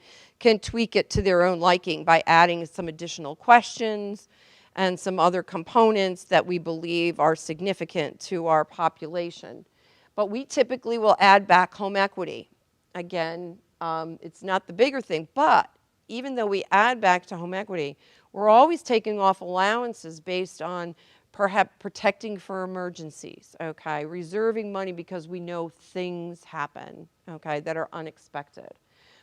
tweak it to their own liking by adding some additional questions and some other components that we believe are significant to our population. But we typically will add back home equity. Again, it's not the bigger thing, but even though we add back to home equity, we're always taking off allowances based on perhaps protecting for emergencies, okay? Reserving money because we know things happen, okay, that are unexpected.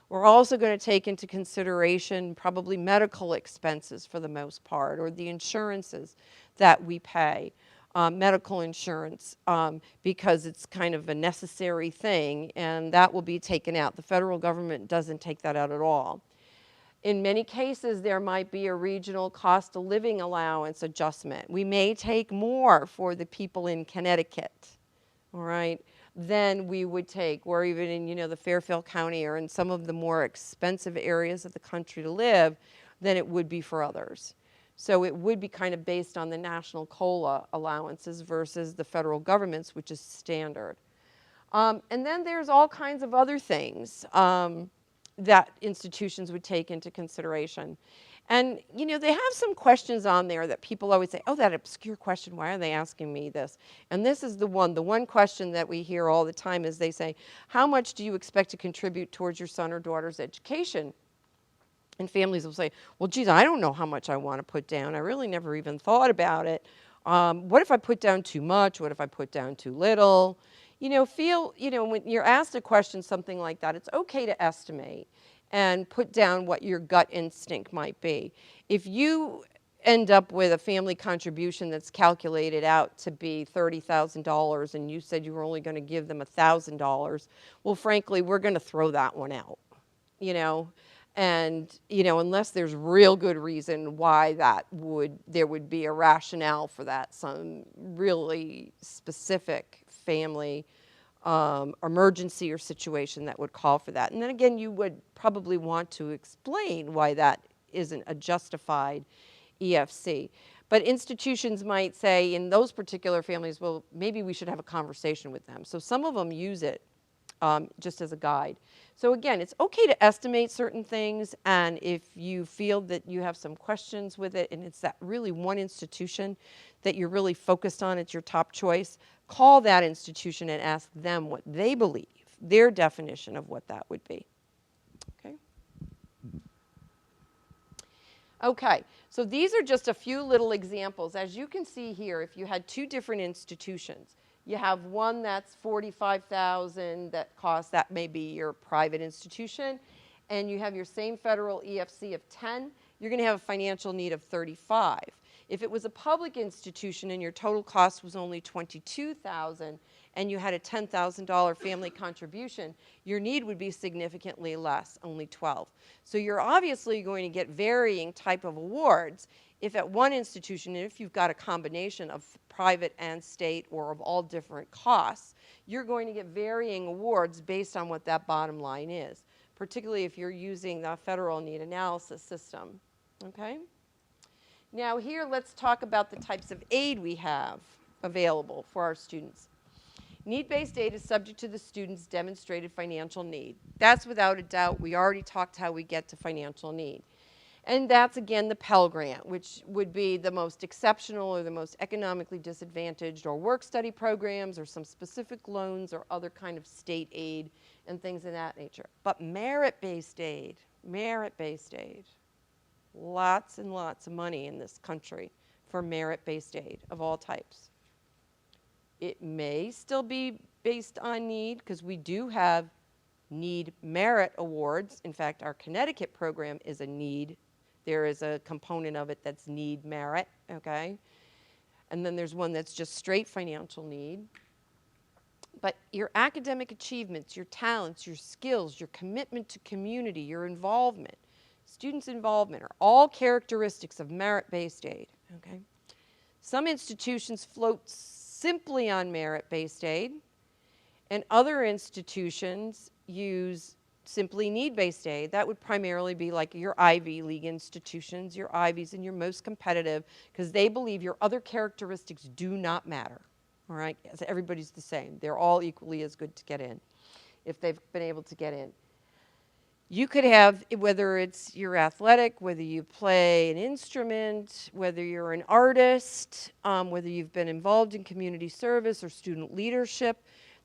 We're also going to take into consideration probably medical expenses for the most part, or the insurances that we pay. Medical insurance, because it's kind of a necessary thing, and that will be taken out. The federal government doesn't take that out at all. In many cases, there might be a regional cost of living allowance adjustment. We may take more for the people in Connecticut, all right, than we would take, or even in, the Fairfield County or in some of the more expensive areas of the country to live than it would be for others. So it would be kind of based on the national COLA allowances versus the federal government's, which is standard. And then there's all kinds of other things that institutions would take into consideration. And, they have some questions on there that people always say, oh, that obscure question, why are they asking me this? And this is the one question that we hear all the time is they say, how much do you expect to contribute towards your son or daughter's education? And families will say, well, geez, I don't know how much I want to put down. I really never even thought about it. What if I put down too much? What if I put down too little? When you're asked a question, something like that, it's okay to estimate and put down what your gut instinct might be. If you end up with a family contribution that's calculated out to be $30,000 and you said you were only going to give them $1,000, well, frankly, we're going to throw that one out, and, unless there's real good reason why there would be a rationale for that, some really specific family emergency or situation that would call for that. And then again, you would probably want to explain why that isn't a justified EFC. But institutions might say in those particular families, well, maybe we should have a conversation with them. So some of them use it just as a guide. So again, it's okay to estimate certain things, and if you feel that you have some questions with it and it's that really one institution that you're really focused on, it's your top choice, call that institution and ask them what they believe, their definition of what that would be. Okay? Okay, so these are just a few little examples. As you can see here, if you had two different institutions, you have one that's $45,000 that may be your private institution, and you have your same federal EFC of 10, you're going to have a financial need of 35. If it was a public institution and your total cost was only $22,000 and you had a $10,000 family contribution, your need would be significantly less, only 12. So you're obviously going to get varying type of awards if at one institution, and if you've got a combination of private and state or of all different costs, you're going to get varying awards based on what that bottom line is, particularly if you're using the federal need analysis system. Okay? Now here, let's talk about the types of aid we have available for our students. Need-based aid is subject to the student's demonstrated financial need. That's without a doubt. We already talked how we get to financial need. And that's, again, the Pell Grant, which would be the most exceptional or the most economically disadvantaged, or work-study programs, or some specific loans, or other kind of state aid, and things of that nature. But merit-based aid, lots and lots of money in this country for merit-based aid of all types. It may still be based on need, because we do have need merit awards. In fact, our Connecticut program is a need. There is a component of it that's need merit, okay? And then there's one that's just straight financial need. But your academic achievements, your talents, your skills, your commitment to community, your involvement, students' involvement are all characteristics of merit-based aid, okay? Some institutions float simply on merit-based aid, and other institutions use simply need-based aid. That would primarily be like your Ivy League institutions, your Ivies, and your most competitive, because they believe your other characteristics do not matter, all right? Everybody's the same. They're all equally as good to get in if they've been able to get in. You could have, whether it's you're athletic, whether you play an instrument, whether you're an artist, whether you've been involved in community service or student leadership,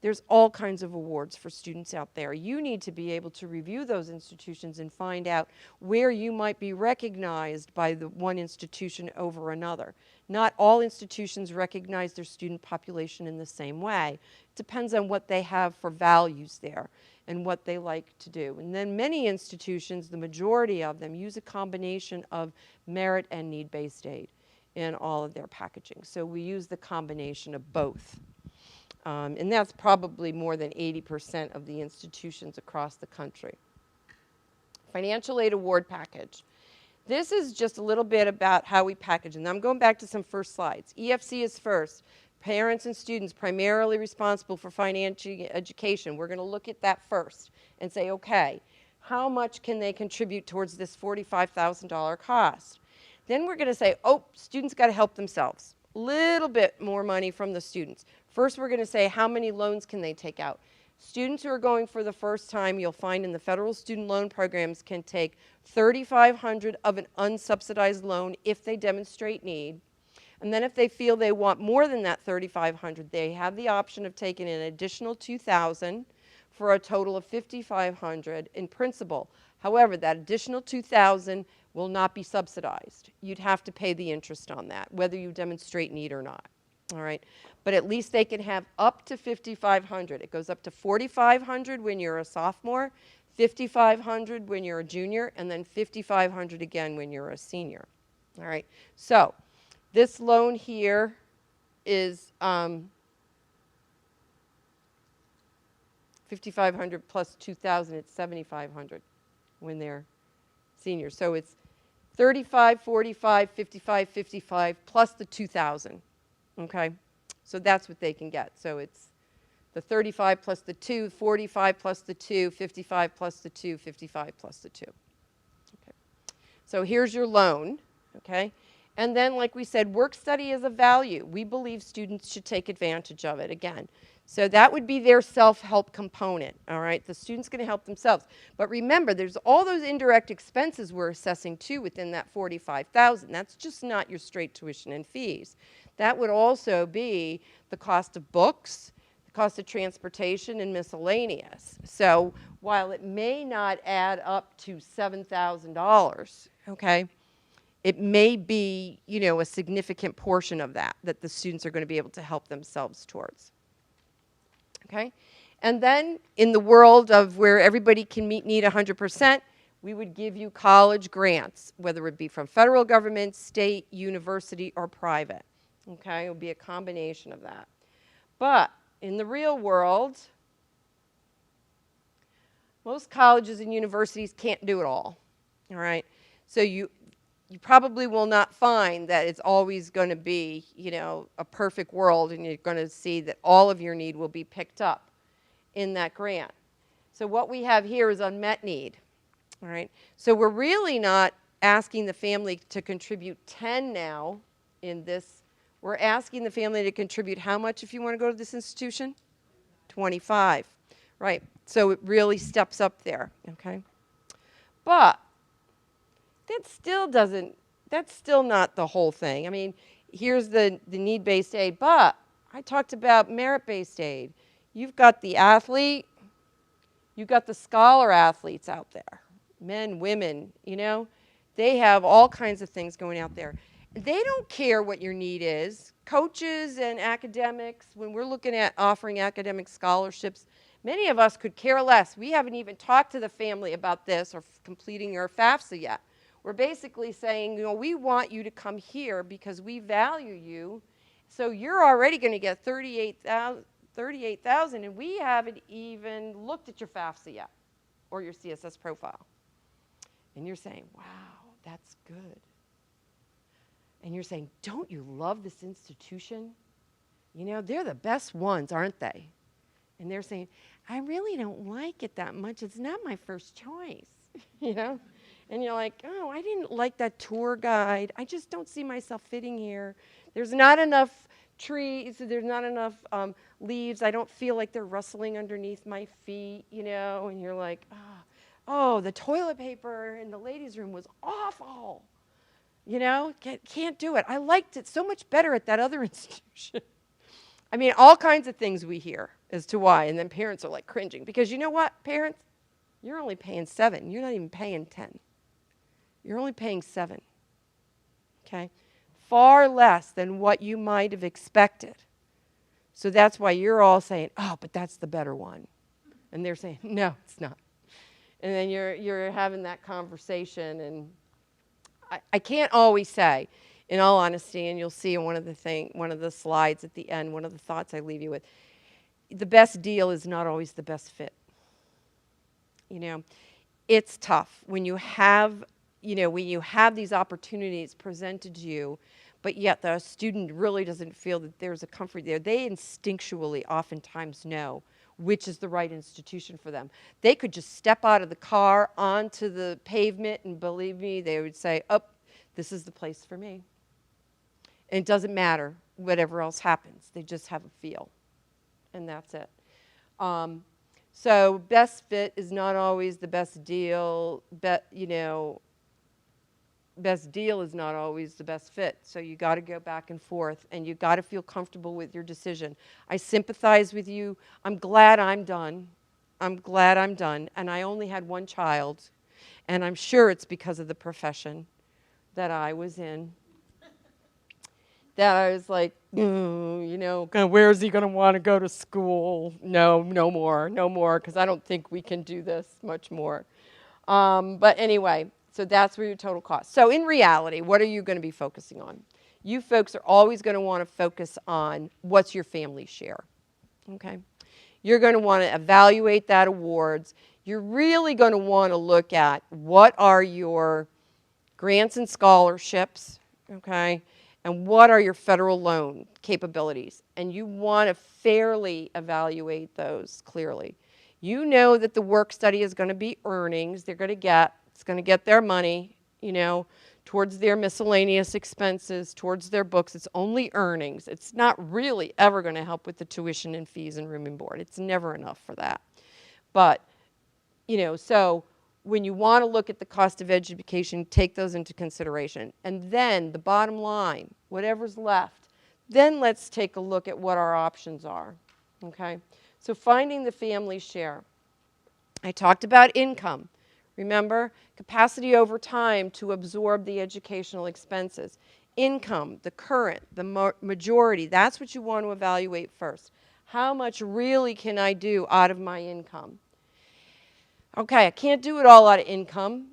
there's all kinds of awards for students out there. You need to be able to review those institutions and find out where you might be recognized by the one institution over another. Not all institutions recognize their student population in the same way. It depends on what they have for values there and what they like to do. And then many institutions, the majority of them, use a combination of merit and need-based aid in all of their packaging. So we use the combination of both. And that's probably more than 80% of the institutions across the country. Financial aid award package. This is just a little bit about how we package. And I'm going back to some first slides. EFC is first. Parents and students primarily responsible for financial education. We're going to look at that first and say, okay, how much can they contribute towards this $45,000 cost? Then we're going to say, oh, students got to help themselves. A little bit more money from the students. First, we're going to say, how many loans can they take out? Students who are going for the first time, you'll find in the federal student loan programs, can take $3,500 of an unsubsidized loan if they demonstrate need. And then if they feel they want more than that $3,500, they have the option of taking an additional $2,000 for a total of $5,500 in principal. However, that additional $2,000 will not be subsidized. You'd have to pay the interest on that, whether you demonstrate need or not. All right, but at least they can have up to $5,500. It goes up to $4,500 when you're a sophomore, $5,500 when you're a junior, and then $5,500 again when you're a senior. All right, so this loan here is $5,500 plus $2,000. It's $7,500 when they're seniors. So it's 35, 45, 55, 55 plus the $2,000. Okay, so that's what they can get. So it's the 35 plus the 2, 45 plus the 2, 55 plus the 2, 55 plus the 2. Okay, so here's your loan. Okay, and then like we said, work study is a value. We believe students should take advantage of it again. So that would be their self-help component. All right, the student's going to help themselves. But remember, there's all those indirect expenses we're assessing too within that $45,000. That's just not your straight tuition and fees. That would also be the cost of books, the cost of transportation, and miscellaneous. So while it may not add up to $7,000, okay, it may be, you know, a significant portion of that the students are going to be able to help themselves towards. Okay, and then in the world of where everybody can meet need 100%, we would give you college grants, whether it be from federal government, state, university, or private. Okay, it will be a combination of that. But in the real world, most colleges and universities can't do it all. All right, so you probably will not find that it's always going to be, you know, a perfect world, and you're going to see that all of your need will be picked up in that grant. So what we have here is unmet need. All right, so we're really not asking the family to contribute 10 now in this. We're asking the family to contribute how much if you want to go to this institution? 25. Right, so it really steps up there. Okay, but that's still not the whole thing. I mean, here's the need-based aid, but I talked about merit-based aid. You've got the athlete, you've got the scholar athletes out there, men, women, you know. They have all kinds of things going out there. They don't care what your need is. Coaches and academics, when we're looking at offering academic scholarships, many of us could care less. We haven't even talked to the family about this or completing your FAFSA yet. We're basically saying, you know, we want you to come here because we value you. So you're already going to get $38,000, and we haven't even looked at your FAFSA yet or your CSS profile. And you're saying, wow, that's good. And you're saying, don't you love this institution? You know, they're the best ones, aren't they? And they're saying, I really don't like it that much. It's not my first choice, you know? And you're like, oh, I didn't like that tour guide. I just don't see myself fitting here. There's not enough trees. There's not enough leaves. I don't feel like they're rustling underneath my feet, you know? And you're like, oh, the toilet paper in the ladies' room was awful. You know, can't do it. I liked it so much better at that other institution. I mean, all kinds of things we hear as to why. And then parents are like cringing. Because you know what, parents? You're only paying 7. You're not even paying 10. You're only paying 7. Okay? Far less than what you might have expected. So that's why you're all saying, oh, but that's the better one. And they're saying, no, it's not. And then you're having that conversation. And I can't always say, in all honesty, and you'll see in one of the slides at the end, one of the thoughts I leave you with, the best deal is not always the best fit. You know, it's tough when you have, when you have these opportunities presented to you, but yet the student really doesn't feel that there's a comfort there. They instinctually oftentimes know which is the right institution for them. They could just step out of the car onto the pavement, and believe me, they would say, oh, this is the place for me. And it doesn't matter whatever else happens. They just have a feel, and that's it. So best fit is not always the best deal. Best deal is not always the best fit. So you got to go back and forth, and you got to feel comfortable with your decision. I sympathize with you. I'm glad I'm done. I'm glad I'm done. And I only had one child, and I'm sure it's because of the profession that I was in. That I was like, where is he going to want to go to school? No, no more, because I don't think we can do this much more. But anyway, so that's where your total cost. So in reality, what are you going to be focusing on? You folks are always going to want to focus on what's your family share, okay? You're going to want to evaluate that awards. You're really going to want to look at what are your grants and scholarships, okay? And what are your federal loan capabilities? And you want to fairly evaluate those clearly. You know that the work study is going to be earnings. It's going to get their money, towards their miscellaneous expenses, towards their books. It's only earnings. It's not really ever going to help with the tuition and fees and room and board. It's never enough for that. But, so when you want to look at the cost of education, take those into consideration. And then the bottom line, whatever's left, then let's take a look at what our options are, okay? So finding the family share. I talked about income. Remember, capacity over time to absorb the educational expenses. Income, the current, the majority, that's what you want to evaluate first. How much really can I do out of my income? Okay, I can't do it all out of income.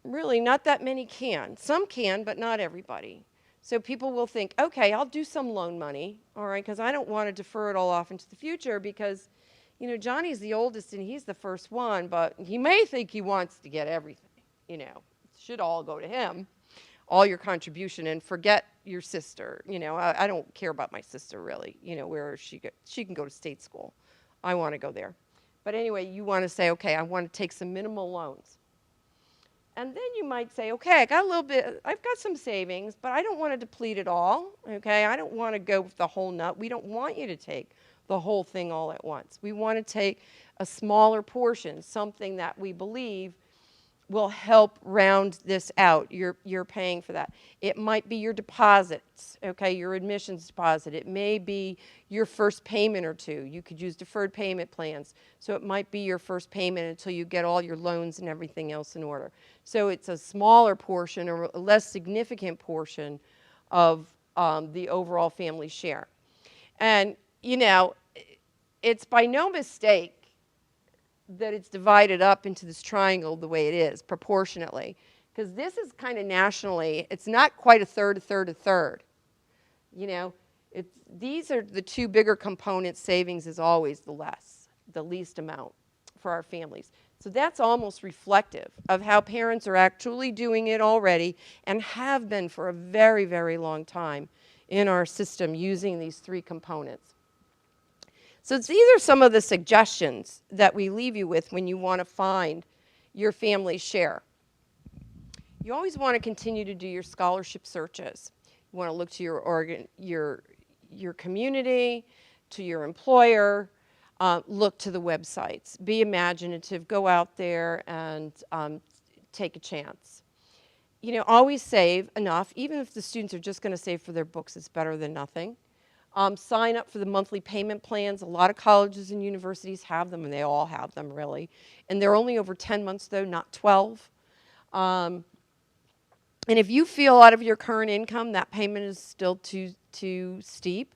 Really, not that many can. Some can, but not everybody. So people will think, okay, I'll do some loan money, all right, because I don't want to defer it all off into the future because, Johnny's the oldest and he's the first one, but he may think he wants to get everything, it should all go to him, all your contribution, and forget your sister. I don't care about my sister really, where she can go to state school. I want to go there. But anyway, you want to say, okay, I want to take some minimal loans. And then you might say, okay, I've got some savings, but I don't want to deplete it all, okay? I don't want to go with the whole nut. We don't want you to take the whole thing all at once. We want to take a smaller portion, something that we believe will help round this out. You're paying for that. It might be your deposits, okay, your admissions deposit. It may be your first payment or two. You could use deferred payment plans. So it might be your first payment until you get all your loans and everything else in order. So it's a smaller portion or a less significant portion of the overall family share. And, it's by no mistake that it's divided up into this triangle the way it is, proportionately. Because this is kind of nationally, it's not quite a third, a third, a third. These are the two bigger components. Savings is always the least amount for our families. So that's almost reflective of how parents are actually doing it already and have been for a very, very long time in our system using these three components. So these are some of the suggestions that we leave you with when you want to find your family share. You always want to continue to do your scholarship searches. You want to look to your community, to your employer, look to the websites. Be imaginative, go out there and take a chance. Always save enough. Even if the students are just going to save for their books, it's better than nothing. Sign up for the monthly payment plans. A lot of colleges and universities have them, and they all have them, really. And they're only over 10 months, though, not 12. And if you feel out of your current income that payment is still too steep,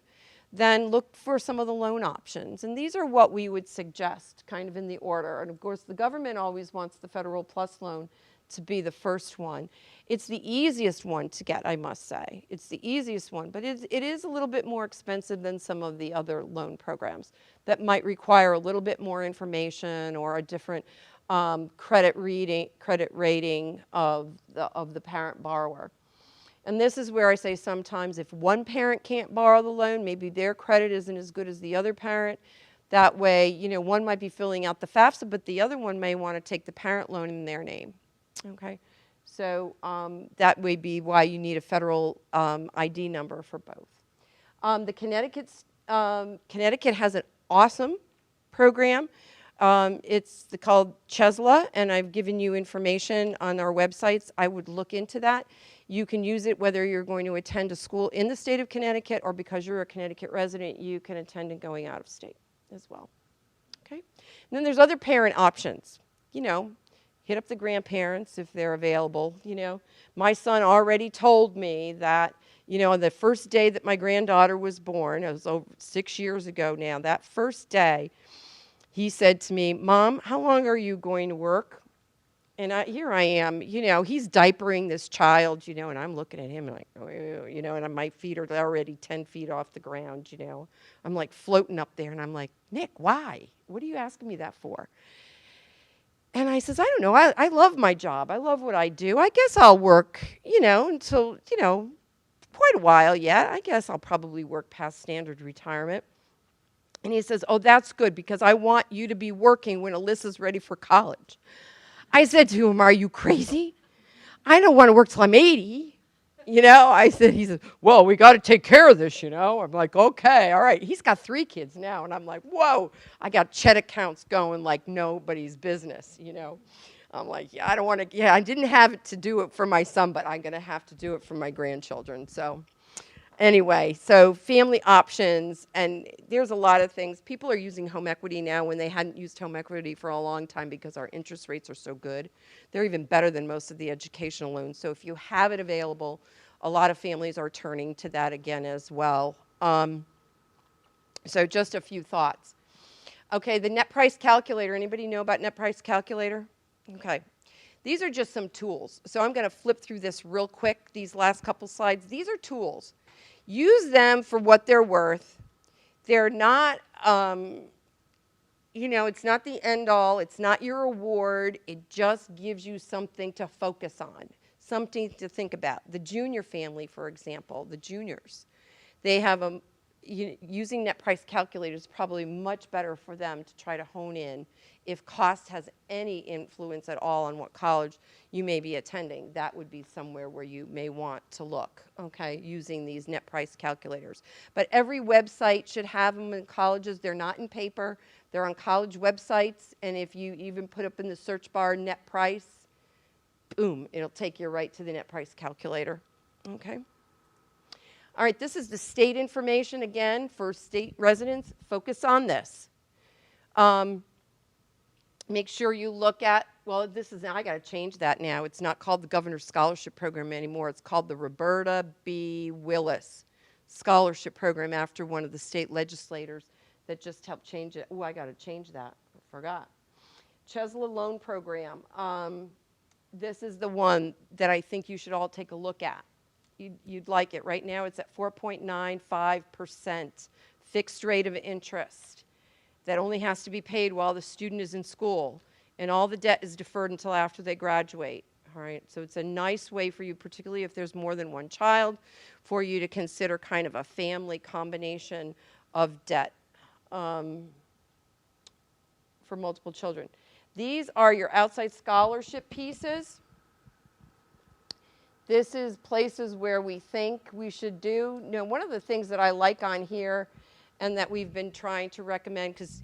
then look for some of the loan options. And these are what we would suggest, kind of in the order. And, of course, the government always wants the Federal Plus loan to be the first one. It's the easiest one to get, I must say. It's the easiest one, but it is a little bit more expensive than some of the other loan programs that might require a little bit more information or a different credit rating of the parent borrower. And this is where I say sometimes if one parent can't borrow the loan, maybe their credit isn't as good as the other parent. That way, one might be filling out the FAFSA, but the other one may want to take the parent loan in their name. Okay, so that may be why you need a federal ID number for both. The Connecticut has an awesome program. It's called CHESLA, and I've given you information on our websites. I would look into that. You can use it whether you're going to attend a school in the state of Connecticut or because you're a Connecticut resident, you can attend and going out of state as well. Okay? And then there's other parent options. Hit up the grandparents if they're available. My son already told me that, on the first day that my granddaughter was born, it was over 6 years ago now, that first day, he said to me, "Mom, how long are you going to work?" And here I am, he's diapering this child, and I'm looking at him like, and my feet are already 10 feet off the ground, I'm like floating up there, and I'm like, "Nick, why? What are you asking me that for?" And I says, "I don't know. I love my job. I love what I do. I guess I'll work, until, quite a while yet. I guess I'll probably work past standard retirement." And he says, "Oh, that's good because I want you to be working when Alyssa's ready for college." I said to him, "Are you crazy? I don't want to work till I'm 80." He said, "Well, we got to take care of this, I'm like, "Okay, all right." He's got 3 kids now, and I'm like, whoa, I got check accounts going like nobody's business, I'm like, I don't want to, I didn't have it to do it for my son, but I'm going to have to do it for my grandchildren, so. Anyway, so family options, and there's a lot of things. People are using home equity now when they hadn't used home equity for a long time because our interest rates are so good. They're even better than most of the educational loans. So if you have it available, a lot of families are turning to that again as well. So just a few thoughts. Okay, the net price calculator. Anybody know about net price calculator? Okay. These are just some tools. So I'm going to flip through this real quick, these last couple slides. These are tools. Use them for what they're worth. They're not, it's not the end all. It's not your award. It just gives you something to focus on, something to think about. The junior family, for example, the juniors, they have using net price calculators is probably much better for them to try to hone in if cost has any influence at all on what college you may be attending. That would be somewhere where you may want to look, okay, using these net price calculators. But every website should have them in colleges. They're not in paper. They're on college websites, and if you even put up in the search bar net price, boom, it'll take you right to the net price calculator, okay? All right, this is the state information again for state residents. Focus on this. Make sure you look at, well, I got to change that now. It's not called the Governor's Scholarship Program anymore. It's called the Roberta B. Willis Scholarship Program after one of the state legislators that just helped change it. Oh, I got to change that. I forgot. CHESLA Loan Program. This is the one that I think you should all take a look at. You'd like it. Right now it's at 4.95% fixed rate of interest that only has to be paid while the student is in school, and all the debt is deferred until after they graduate. All right, so it's a nice way for you, particularly if there's more than one child, for you to consider kind of a family combination of debt for multiple children. These are your outside scholarship pieces. This is places where we think we should do. One of the things that I like on here and that we've been trying to recommend, because,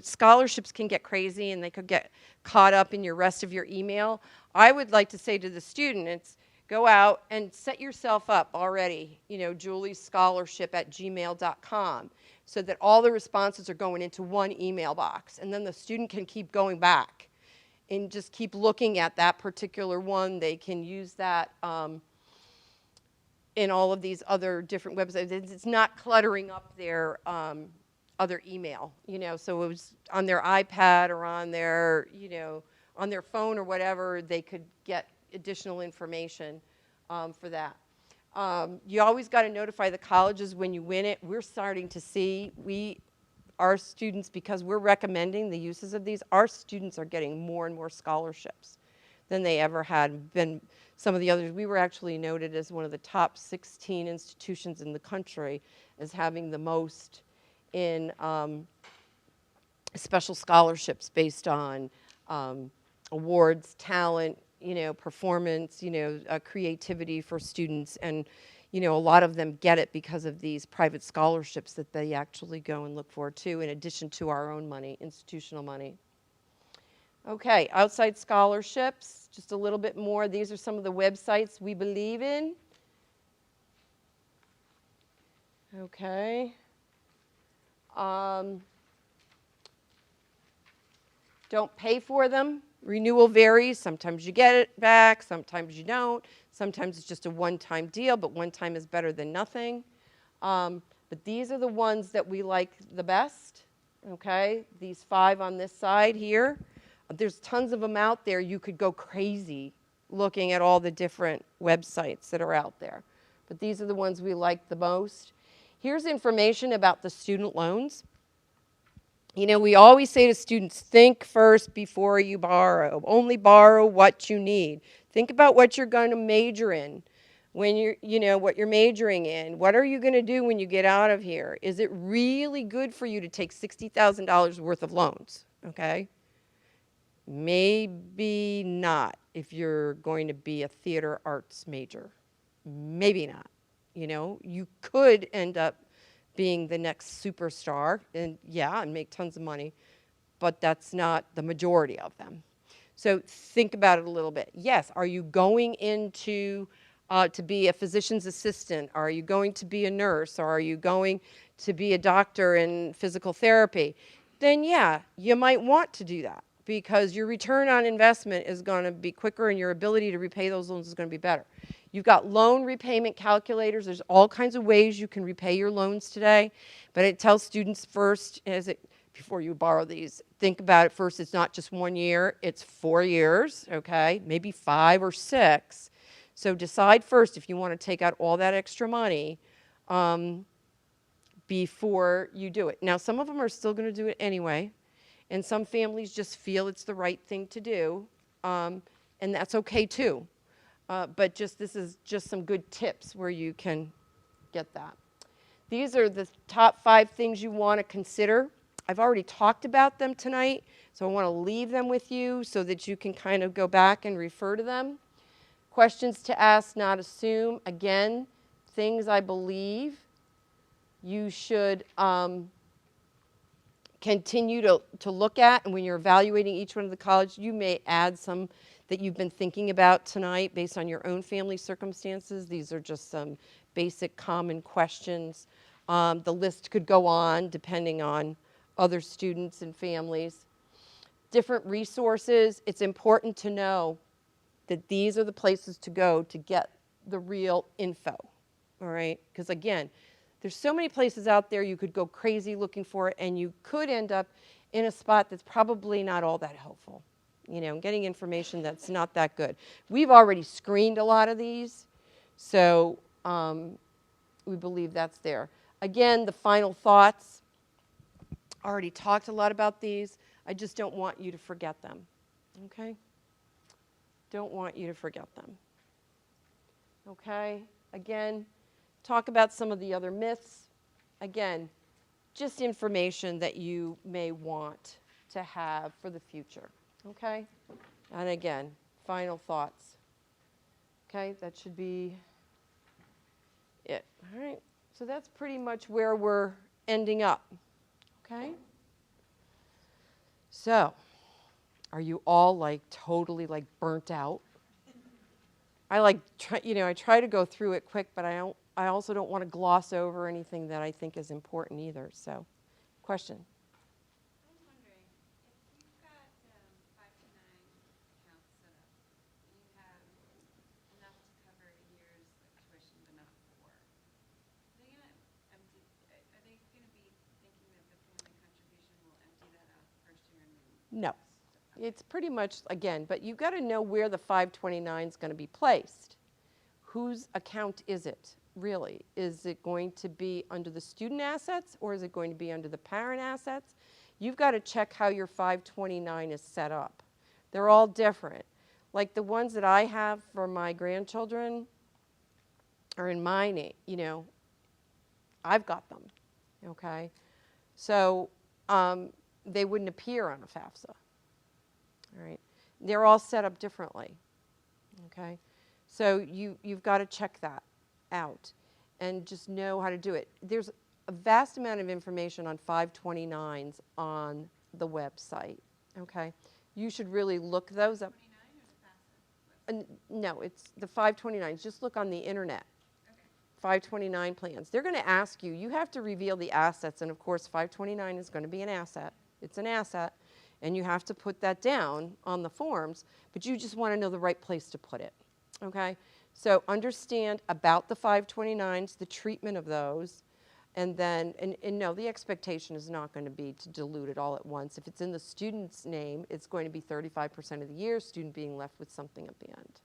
scholarships can get crazy and they could get caught up in your rest of your email. I would like to say to the students, go out and set yourself up already, juliescholarship@gmail.com, so that all the responses are going into one email box. And then the student can keep going back and just keep looking at that particular one. They can use that in all of these other different websites. It's not cluttering up their other email, so it was on their iPad or on their, on their phone or whatever, they could get additional information for that. You always got to notify the colleges when you win it. We're starting to see, our students, because we're recommending the uses of these, our students are getting more and more scholarships than they ever had been. Some of the others, we were actually noted as one of the top 16 institutions in the country as having the most in special scholarships based on awards, talent, performance, creativity for students. And, a lot of them get it because of these private scholarships that they actually go and look for too, in addition to our own money, institutional money. Okay, outside scholarships, just a little bit more. These are some of the websites we believe in. Okay. Don't pay for them. Renewal varies. Sometimes you get it back, sometimes you don't. Sometimes it's just a one-time deal, but one time is better than nothing. But these are the ones that we like the best, okay? These 5 on this side here. There's tons of them out there. You could go crazy looking at all the different websites that are out there. But these are the ones we like the most. Here's information about the student loans. We always say to students, think first before you borrow. Only borrow what you need. Think about what you're going to major in, when what you're majoring in. What are you going to do when you get out of here? Is it really good for you to take $60,000 worth of loans? Okay? Maybe not if you're going to be a theater arts major. Maybe not. You could end up being the next superstar and make tons of money, but that's not the majority of them. So think about it a little bit. Yes, are you going into to be a physician's assistant? Are you going to be a nurse? Or are you going to be a doctor in physical therapy? Then you might want to do that because your return on investment is going to be quicker and your ability to repay those loans is going to be better. You've got loan repayment calculators. There's all kinds of ways you can repay your loans today, but it tells students first, before you borrow these, think about it first. It's not just 1 year, it's 4 years, okay? Maybe 5 or 6. So decide first if you want to take out all that extra money before you do it. Now, some of them are still going to do it anyway, and some families just feel it's the right thing to do, and that's okay too. But this is just some good tips where you can get that. These are the top 5 things you want to consider. I've already talked about them tonight, so I want to leave them with you so that you can kind of go back and refer to them. Questions to ask, not assume. Again, things I believe you should continue to look at, and when you're evaluating each one of the colleges, you may add some that you've been thinking about tonight based on your own family circumstances. These are just some basic common questions. The list could go on depending on other students and families. Different resources. It's important to know that these are the places to go to get the real info, all right? Because again, there's so many places out there you could go crazy looking for it, and you could end up in a spot that's probably not all that helpful, getting information that's not that good. We've already screened a lot of these, so we believe that's there. Again, the final thoughts. I already talked a lot about these. I just don't want you to forget them, okay? Don't want you to forget them, okay? Again, talk about some of the other myths. Again, just information that you may want to have for the future, okay? And again, final thoughts. Okay, that should be it. All right, so that's pretty much where we're ending up, okay? So, are you all totally burnt out? I try to go through it quick, but I also don't want to gloss over anything that I think is important either. So, question. I was wondering, if you've got 5 to 9 accounts set up, and you have enough to cover a year's tuition, but not 4, are they going to be thinking that the family contribution will empty that out the first year and then? No. It's pretty much, again, but you've got to know where the 529 is going to be placed. Whose account is it? really. Is it going to be under the student assets or is it going to be under the parent assets? You've got to check how your 529 is set up. They're all different. Like the ones that I have for my grandchildren are in my name, I've got them, okay? So they wouldn't appear on a FAFSA, all right? They're all set up differently, okay? So you've got to check that out and just know how to do it. There's a vast amount of information on 529s on the website, okay? You should really look those up. 29 or the FAFSA? No, it's the 529s. Just look on the internet. Okay. 529 plans. They're going to ask you, you have to reveal the assets, and of course 529 is going to be an asset. It's an asset, and you have to put that down on the forms, but you just want to know the right place to put it, okay? So understand about the 529s, the treatment of those, and then, and no, the expectation is not going to be to dilute it all at once. If it's in the student's name, it's going to be 35% of the year, student being left with something at the end.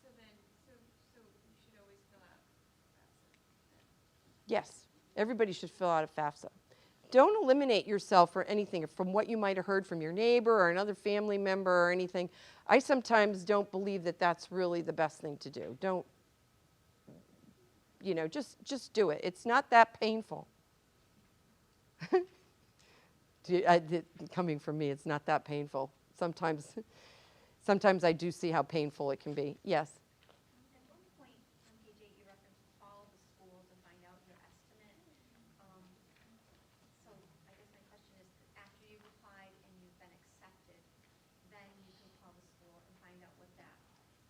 So then, so you should always fill out FAFSA. Yes, everybody should fill out a FAFSA. Don't eliminate yourself for anything from what you might have heard from your neighbor or another family member or anything. I sometimes don't believe that that's really the best thing to do. Don't, just do it. It's not that painful. Coming from me, it's not that painful. Sometimes I do see how painful it can be. Yes? At one point on page 8, you referenced call the schools and find out your estimate. So I guess my question is, after you've applied and you've been accepted, then you can call the school and find out what that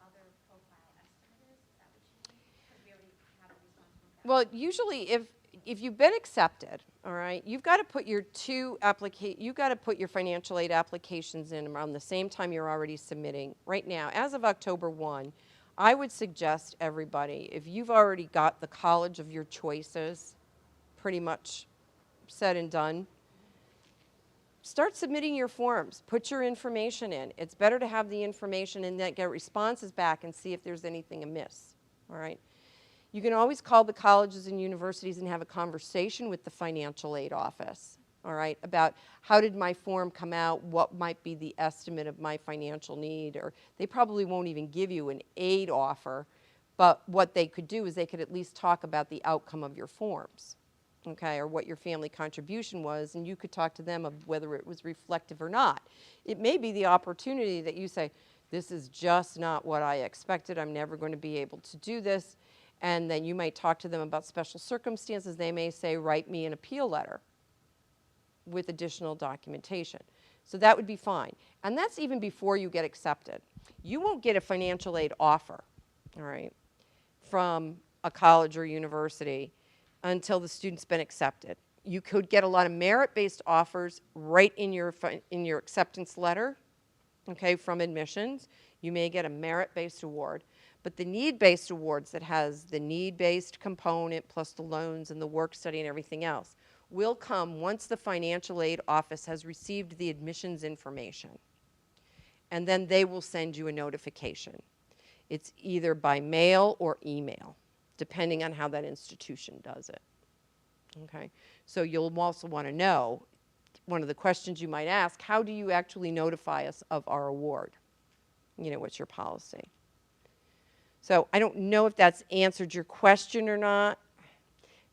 other profile estimate is? Is that what you mean? Because we already have a response from that. Well, usually if you've been accepted, all right, you've got to put your financial aid applications in around the same time you're already submitting. Right now, as of October 1, I would suggest everybody, if you've already got the college of your choices pretty much said and done, start submitting your forms. Put your information in. It's better to have the information and then get responses back and see if there's anything amiss, all right? You can always call the colleges and universities and have a conversation with the financial aid office, all right, about how did my form come out, what might be the estimate of my financial need, or they probably won't even give you an aid offer, but what they could do is they could at least talk about the outcome of your forms, okay, or what your family contribution was, and you could talk to them of whether it was reflective or not. It may be the opportunity that you say, this is just not what I expected, I'm never going to be able to do this. And then you might talk to them about special circumstances. They may say, write me an appeal letter with additional documentation. So that would be fine. And that's even before you get accepted. You won't get a financial aid offer, all right, from a college or university until the student's been accepted. You could get a lot of merit-based offers right in your acceptance letter, okay, from admissions. You may get a merit-based award. But the need-based awards that has the need-based component plus the loans and the work study and everything else will come once the financial aid office has received the admissions information. And then they will send you a notification. It's either by mail or email, depending on how that institution does it. Okay? So you'll also want to know, one of the questions you might ask, how do you actually notify us of our award? What's your policy? So I don't know if that's answered your question or not,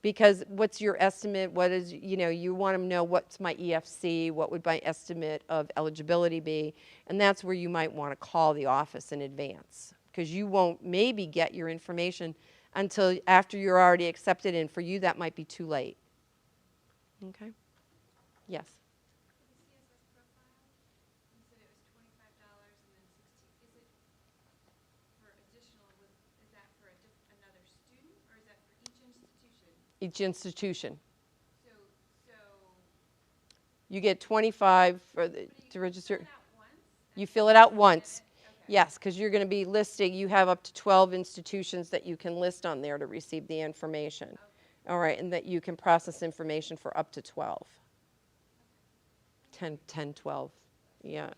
because what's your estimate? What is, you want to know what's my EFC, what would my estimate of eligibility be, and that's where you might want to call the office in advance, because you won't maybe get your information until after you're already accepted, and for you that might be too late. Okay? Yes? For the CSS profile, you said it was $25 and then 60. Is it for additional? Is that for another student, or is that for each institution? Each institution. So You get 25 for to you register. fill it out once. You fill it out once. Okay. Yes, because you're going to be listing, you have up to 12 institutions that you can list on there to receive the information. Okay. All right, and that you can process information for up to 12. 10, 12, yeah.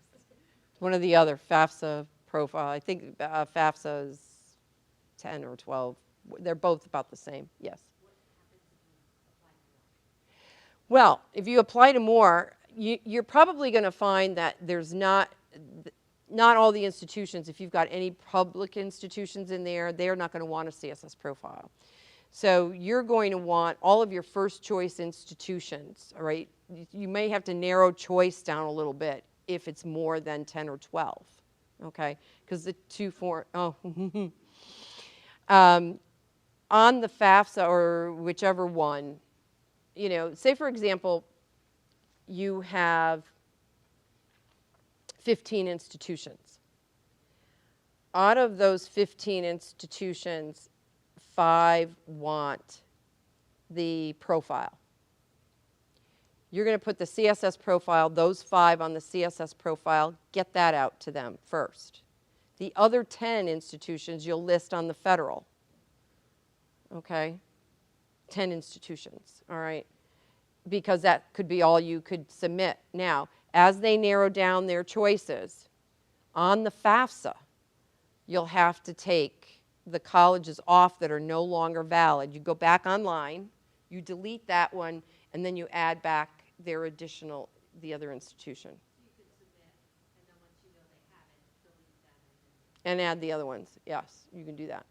One of the other FAFSA profile, I think FAFSA is 10 or 12 They're both about the same, yes. Well, if you apply to more, you're probably going to find that there's not all the institutions, if you've got any public institutions in there, they're not going to want a CSS profile. So you're going to want all of your first choice institutions, all right? You may have to narrow choice down a little bit if it's more than 10 or 12, okay? Because the on the FAFSA or whichever one, you know, say for example, you have 15 institutions. Out of those 15 institutions, 5 want the profile. You're going to put the CSS profile, those 5 on the CSS profile, get that out to them first. The other 10 institutions you'll list on the federal. Okay? 10 institutions, all right? Because that could be all you could submit. Now, as they narrow down their choices, on the FAFSA, you'll have to take the colleges off that are no longer valid. You go back online, you delete that one, and then you add back their additional, the other institution. You could submit, and then once you know they have it, delete that. And add the other ones. Yes, you can do that.